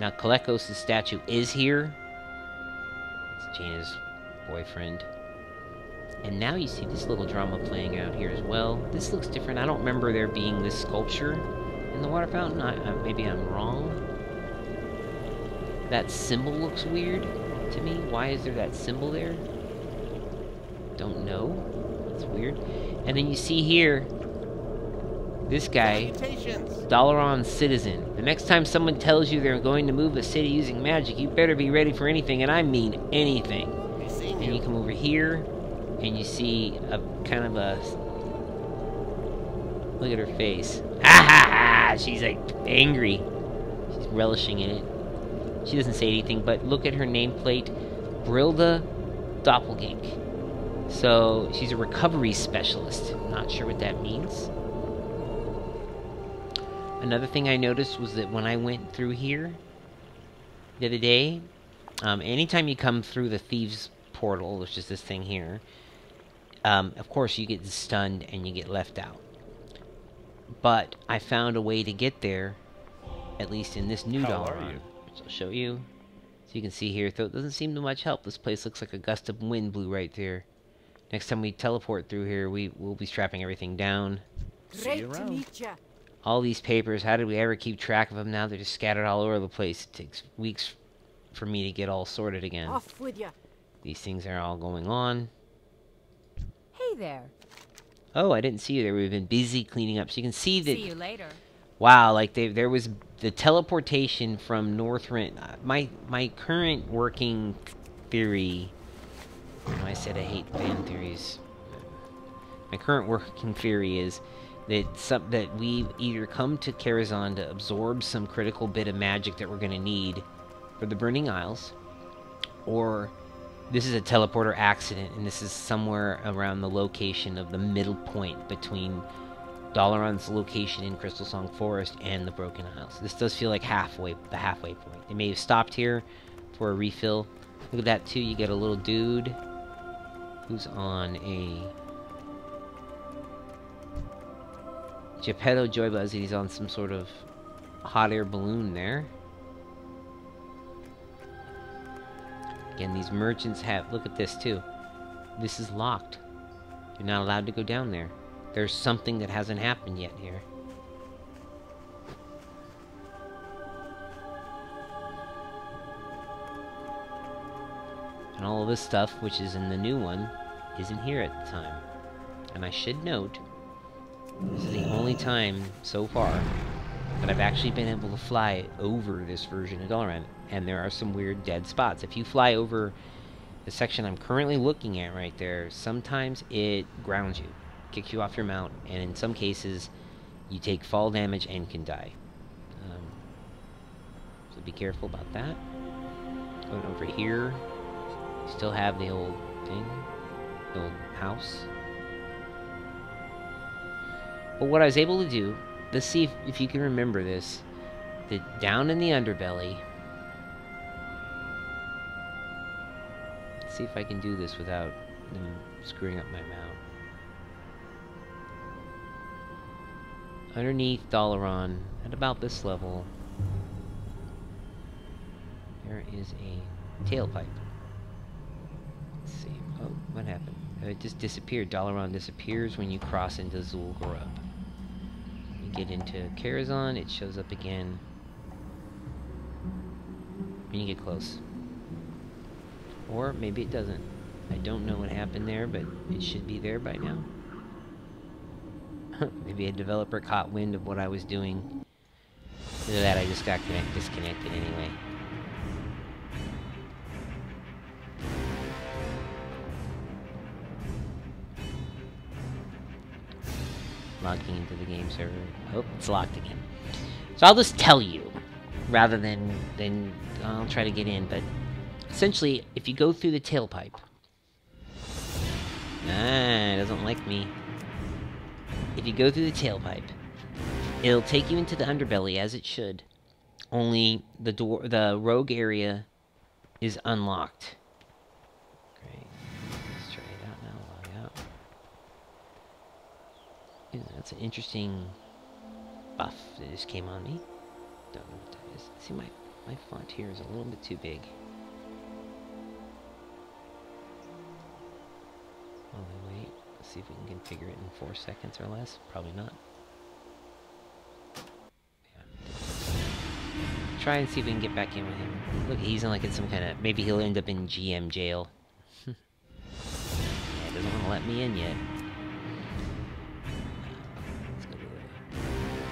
Now, Kalekos' statue is here. It's Jaina's boyfriend. And now you see this little drama playing out here as well. This looks different. I don't remember there being this sculpture in the water fountain. Maybe I'm wrong. That symbol looks weird to me. Why is there that symbol there? Don't know. It's weird. And then you see here, this guy, Dalaran Citizen. The next time someone tells you they're going to move a city using magic, you better be ready for anything, and I mean anything. And you come over here, and you see a kind of a... Look at her face. Ah ha ha! She's like angry. She's relishing in it. She doesn't say anything, but look at her nameplate. Brilda Doppelgank. So, she's a recovery specialist. Not sure what that means. Another thing I noticed was that when I went through here the other day, anytime you come through the Thieves' Portal, which is this thing here, of course you get stunned and you get left out. But I found a way to get there, at least in this new Dalaran, which I'll show you. So you can see here, though it doesn't seem to much help, this place looks like a gust of wind blew right there. Next time we teleport through here, we'll be strapping everything down. Great to meet ya. All these papers, how did we ever keep track of them now? They're just scattered all over the place. It takes weeks for me to get all sorted again. Off with ya. These things are all going on. Hey there. Oh, I didn't see you there. We've been busy cleaning up. So you can see that... See you later. Wow, like there was the teleportation from Northrend. My current working theory... I said I hate fan theories. My current working theory is that we either come to Karazhan to absorb some critical bit of magic that we're going to need for the Burning Isles, or this is a teleporter accident, and this is somewhere around the location of the middle point between Dalaran's location in Crystal Song Forest and the Broken Isles. This does feel like the halfway point. They may have stopped here for a refill. Look at that too. You get a little dude who's on a Geppetto Joy Buzz. He's on some sort of hot air balloon there. Again, these merchants have... Look at this too. This is locked. You're not allowed to go down there. There's something that hasn't happened yet here. And all of this stuff, which is in the new one, isn't here at the time. And I should note, this is the only time so far that I've actually been able to fly over this version of Dalaran. And there are some weird dead spots. If you fly over the section I'm currently looking at right there, sometimes it grounds you, kicks you off your mount, and in some cases you take fall damage and can die. So be careful about that. Going over here, still have the old thing, the old house. But what I was able to do, let's see if you can remember this, that down in the underbelly, let's see if I can do this without them screwing up my mount. Underneath Dalaran, at about this level, there is a tailpipe. Let's see. Oh, what happened? It just disappeared. Dalaran disappears when you cross into Zul'Gurub. You get into Karazhan, it shows up again when you get close. Or maybe it doesn't. I don't know what happened there, but it should be there by now. Maybe a developer caught wind of what I was doing. Look at that, I just got disconnected anyway. Logging into the game server. Oh, it's locked again. So I'll just tell you, rather than I'll try to get in, but essentially, if you go through the tailpipe... it doesn't like me. If you go through the tailpipe, it'll take you into the underbelly, as it should. Only the rogue area is unlocked. Great. Let's try it out now. Log out. Ooh, that's an interesting buff that just came on me. Don't know what that is. See, my font here is a little bit too big. Oh, wait. Let's see if we can configure it in 4 seconds or less. Probably not. Yeah. Try and see if we can get back in with him. Look, he's in like in some kind of... Maybe he'll end up in GM jail. Yeah, it doesn't want to let me in yet. Let's go to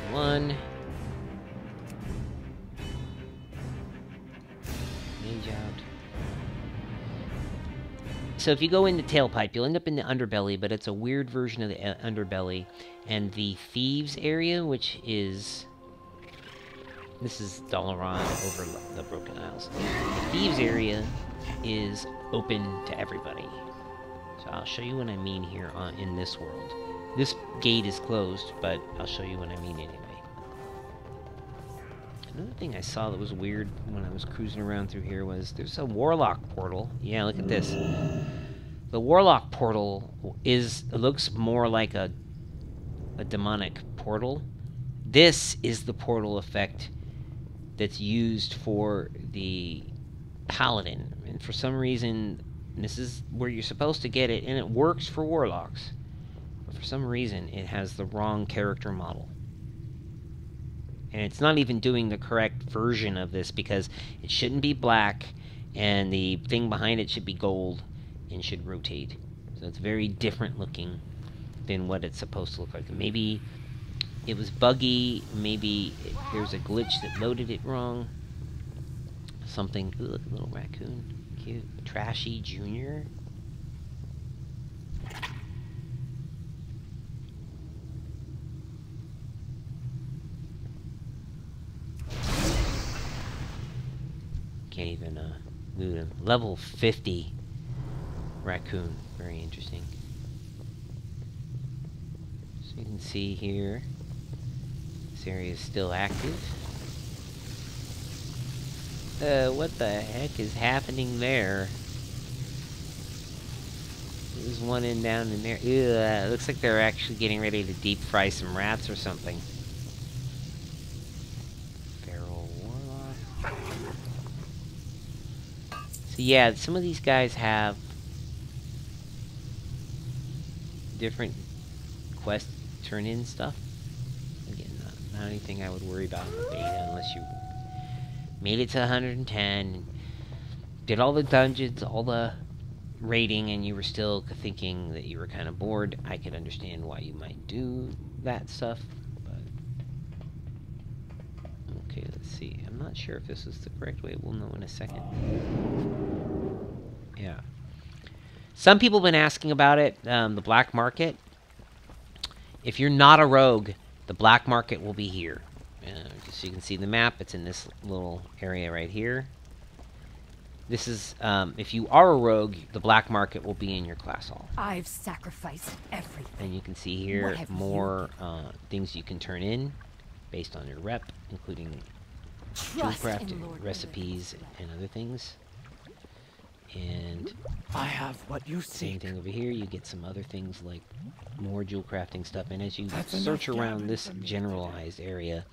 the 1. Mage out. So if you go in the tailpipe, you'll end up in the underbelly, but it's a weird version of the underbelly. And the thieves area, which is... This is Dalaran over the Broken Isles. The thieves area is open to everybody. So I'll show you what I mean here in this world. This gate is closed, but I'll show you what I mean anyway. Another thing I saw that was weird when I was cruising around through here was there's a Warlock portal. Yeah, look at this. The Warlock portal looks more like a demonic portal. This is the portal effect that's used for the Paladin. And for some reason, this is where you're supposed to get it, and it works for Warlocks. But for some reason, it has the wrong character model. And it's not even doing the correct version of this because it shouldn't be black and the thing behind it should be gold and should rotate. So it's very different looking than what it's supposed to look like. Maybe it was buggy, maybe there's a glitch that loaded it wrong. Something. Ooh, look, a little raccoon. Cute. Trashy Junior. Can't even loot him. Level 50 raccoon. Very interesting. So you can see here, this area is still active. What the heck is happening there? There's one down in there. Ew, it looks like they're actually getting ready to deep fry some rats or something. Feral Warlock. So yeah, some of these guys have different quest turn-in stuff. Again, not anything I would worry about in the beta unless you made it to 110, did all the dungeons, all the raiding, and you were still thinking that you were kind of bored. I could understand why you might do that stuff, but... Okay, let's see. I'm not sure if this is the correct way. We'll know in a second. Yeah. Some people have been asking about it, the black market. If you're not a rogue, the black market will be here. So you can see the map, it's in this little area right here. This is, if you are a rogue, the black market will be in your class hall. I've sacrificed everything. And you can see here more things you can turn in based on your rep, including jewel crafting, recipes, and other things. And I have what you same thing over here. You get some other things like more jewel crafting stuff. And as you search around this generalized area,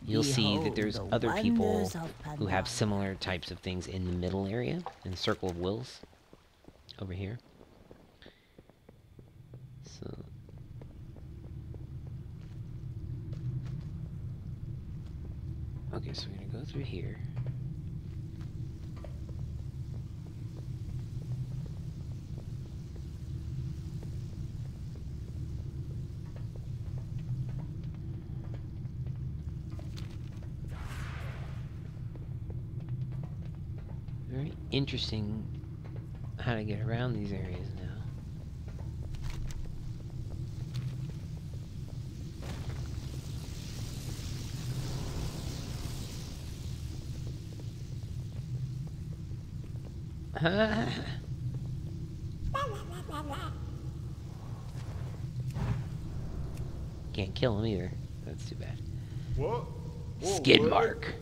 you'll see that there's other people who have similar types of things in the middle area, in the Circle of Wills, over here. So, okay, so we're gonna go through here. Very interesting how to get around these areas now. Can't kill him either. That's too bad. What? Skid mark.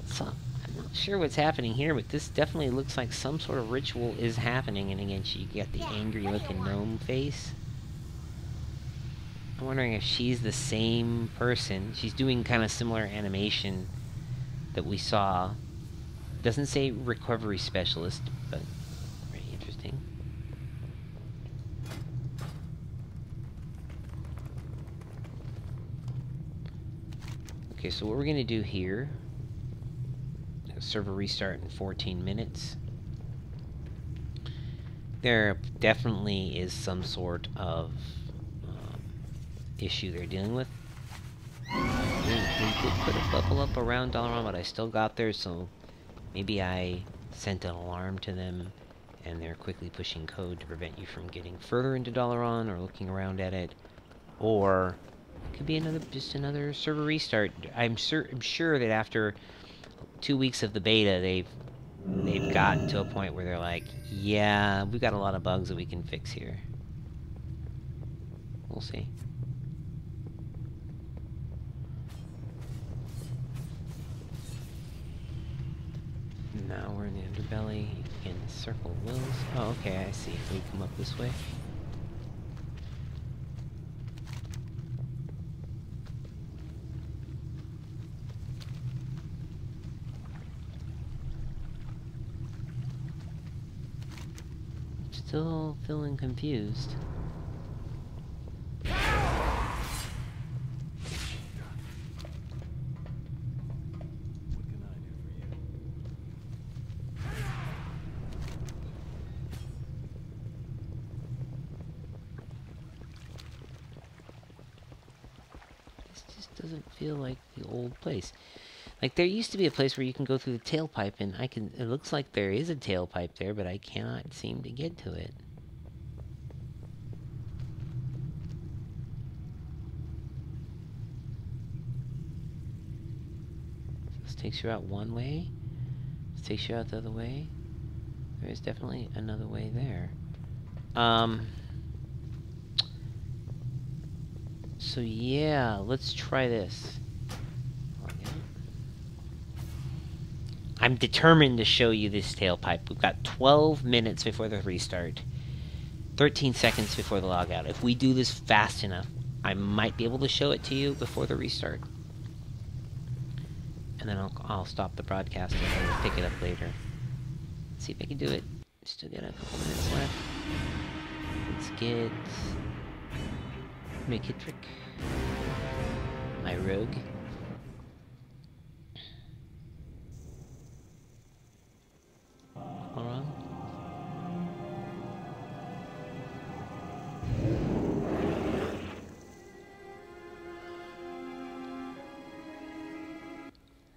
So, I'm not sure what's happening here, but this definitely looks like some sort of ritual is happening. And again, she got the angry looking gnome face. I'm wondering if she's the same person. She's doing kind of similar animation that we saw. Doesn't say recovery specialist, but very interesting. Okay, so what we're gonna do here, server restart in 14 minutes. There definitely is some sort of issue they're dealing with. They did put a bubble up around Dalaran, but I still got there, so maybe I sent an alarm to them and they're quickly pushing code to prevent you from getting further into Dalaran or looking around at it. Or it could be just another server restart. I'm sure that after 2 weeks of the beta, they've gotten to a point where they're like, yeah, we've got a lot of bugs that we can fix here. We'll see. Now we're in the underbelly in the Circle of Wills. Oh, okay, I see. We come up this way. Still feeling confused. doesn't feel like the old place. Like, there used to be a place where you can go through the tailpipe, and it looks like there is a tailpipe there, but I cannot seem to get to it. This takes you out one way. This takes you out the other way. There is definitely another way there. So yeah, let's try this. I'm determined to show you this tailpipe. We've got 12 minutes before the restart. 13 seconds before the logout. If we do this fast enough, I might be able to show it to you before the restart. And then I'll stop the broadcast and we'll pick it up later. Let's see if I can do it. Still got a couple minutes left. Let's get... Make it trick. My rogue. Hold on.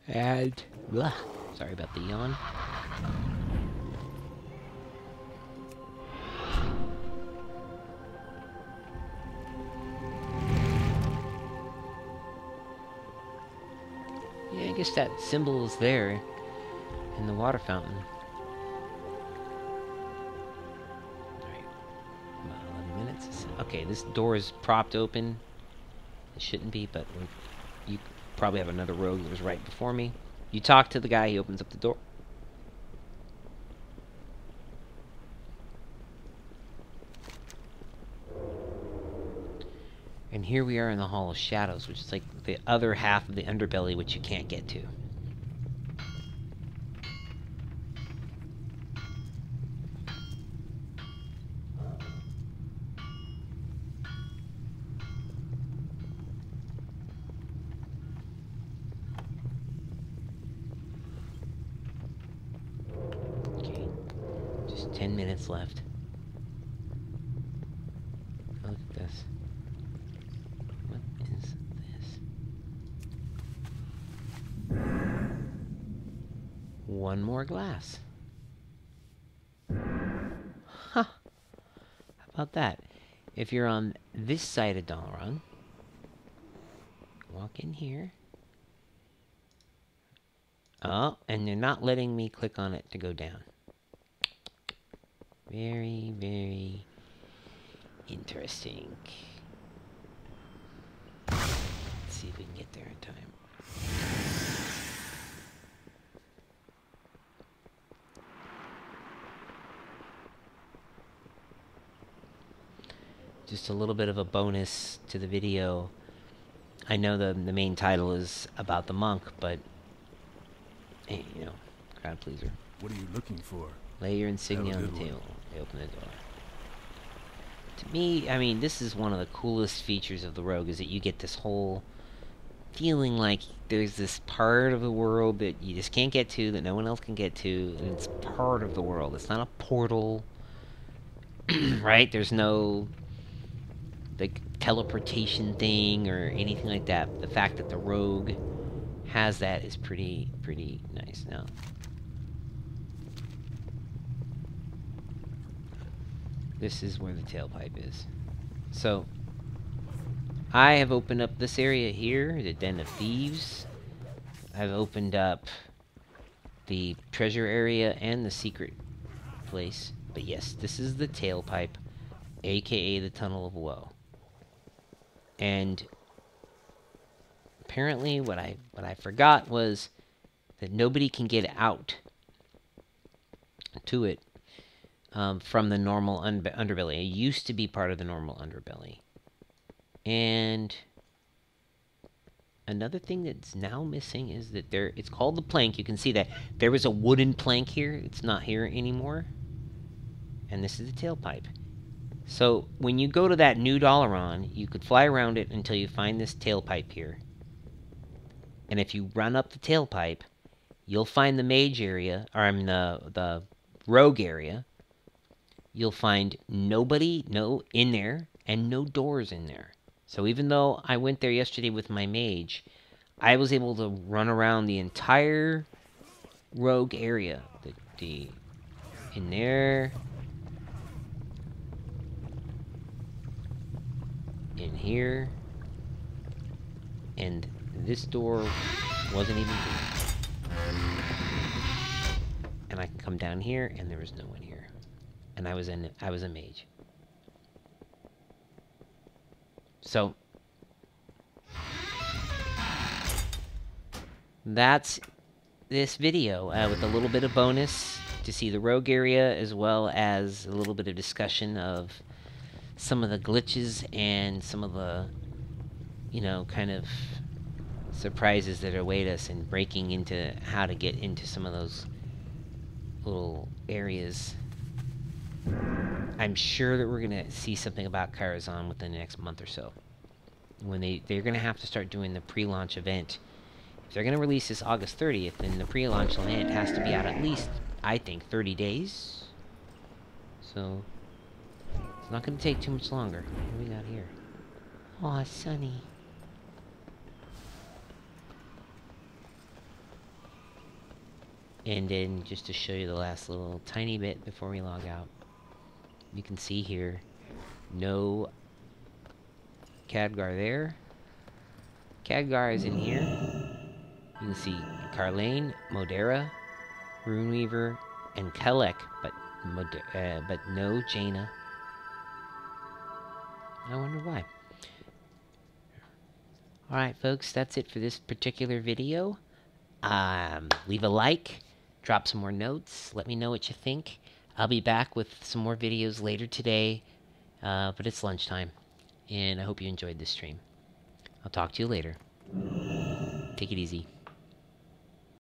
And... Blah. Sorry about the yawn. Yeah, I guess that symbol is there in the water fountain. Alright. About 11 minutes. Okay, this door is propped open. It shouldn't be, but you probably have another rogue that was right before me. You talk to the guy, he opens up the door. And here we are in the Hall of Shadows, which is like the other half of the underbelly, which you can't get to. Okay, just 10 minutes left. Look at this. One more glass. Huh. How about that? If you're on this side of Dalaran, walk in here. Oh, and they're not letting me click on it to go down. Very, very interesting. Let's see if we can get there in time. Just a little bit of a bonus to the video. I know the main title is about the monk, but hey, you know, crowd pleaser. What are you looking for? Lay your insignia on the table. They open the door. To me, I mean, this is one of the coolest features of the rogue, is that you get this whole feeling like there's this part of the world that you just can't get to, that no one else can get to, and it's part of the world. It's not a portal, right? There's no like teleportation thing or anything like that. The fact that the rogue has that is pretty nice. Now, this is where the tailpipe is. So I have opened up this area here, the Den of Thieves. I've opened up the treasure area and the secret place. But yes, this is the tailpipe, aka the Tunnel of Woe. And apparently what I forgot was that nobody can get out to it from the normal underbelly. It used to be part of the normal underbelly. And another thing that's now missing is that it's called the plank. You can see that there was a wooden plank here. It's not here anymore. And this is the tailpipe. So when you go to that new Dalaran, you could fly around it until you find this tailpipe here. And if you run up the tailpipe, you'll find the mage area, or I mean the rogue area. You'll find nobody in there and no doors in there. So even though I went there yesterday with my mage, I was able to run around the entire rogue area. In there, in here, and this door wasn't even here. And I can come down here, and there was no one here. And I was a mage. So that's this video with a little bit of bonus to see the rogue area, as well as a little bit of discussion of some of the glitches and some of the, you know, kind of surprises that await us in breaking into how to get into some of those little areas. I'm sure that we're gonna see something about Karazhan within the next month or so, when they're gonna have to start doing the pre-launch event. If they're gonna release this August 30th, then the pre-launch event has to be out at least, I think, 30 days. So it's not gonna take too much longer. What do we got here? Aw, Sunny. And then just to show you the last little tiny bit before we log out, you can see here, no Khadgar there. Khadgar is in here. You can see Karlane, Modera, Runeweaver, and Kelek, but no Jaina. I wonder why. Alright folks, that's it for this particular video. Leave a like, drop some more notes, let me know what you think. I'll be back with some more videos later today, but it's lunchtime, and I hope you enjoyed this stream. I'll talk to you later. Take it easy.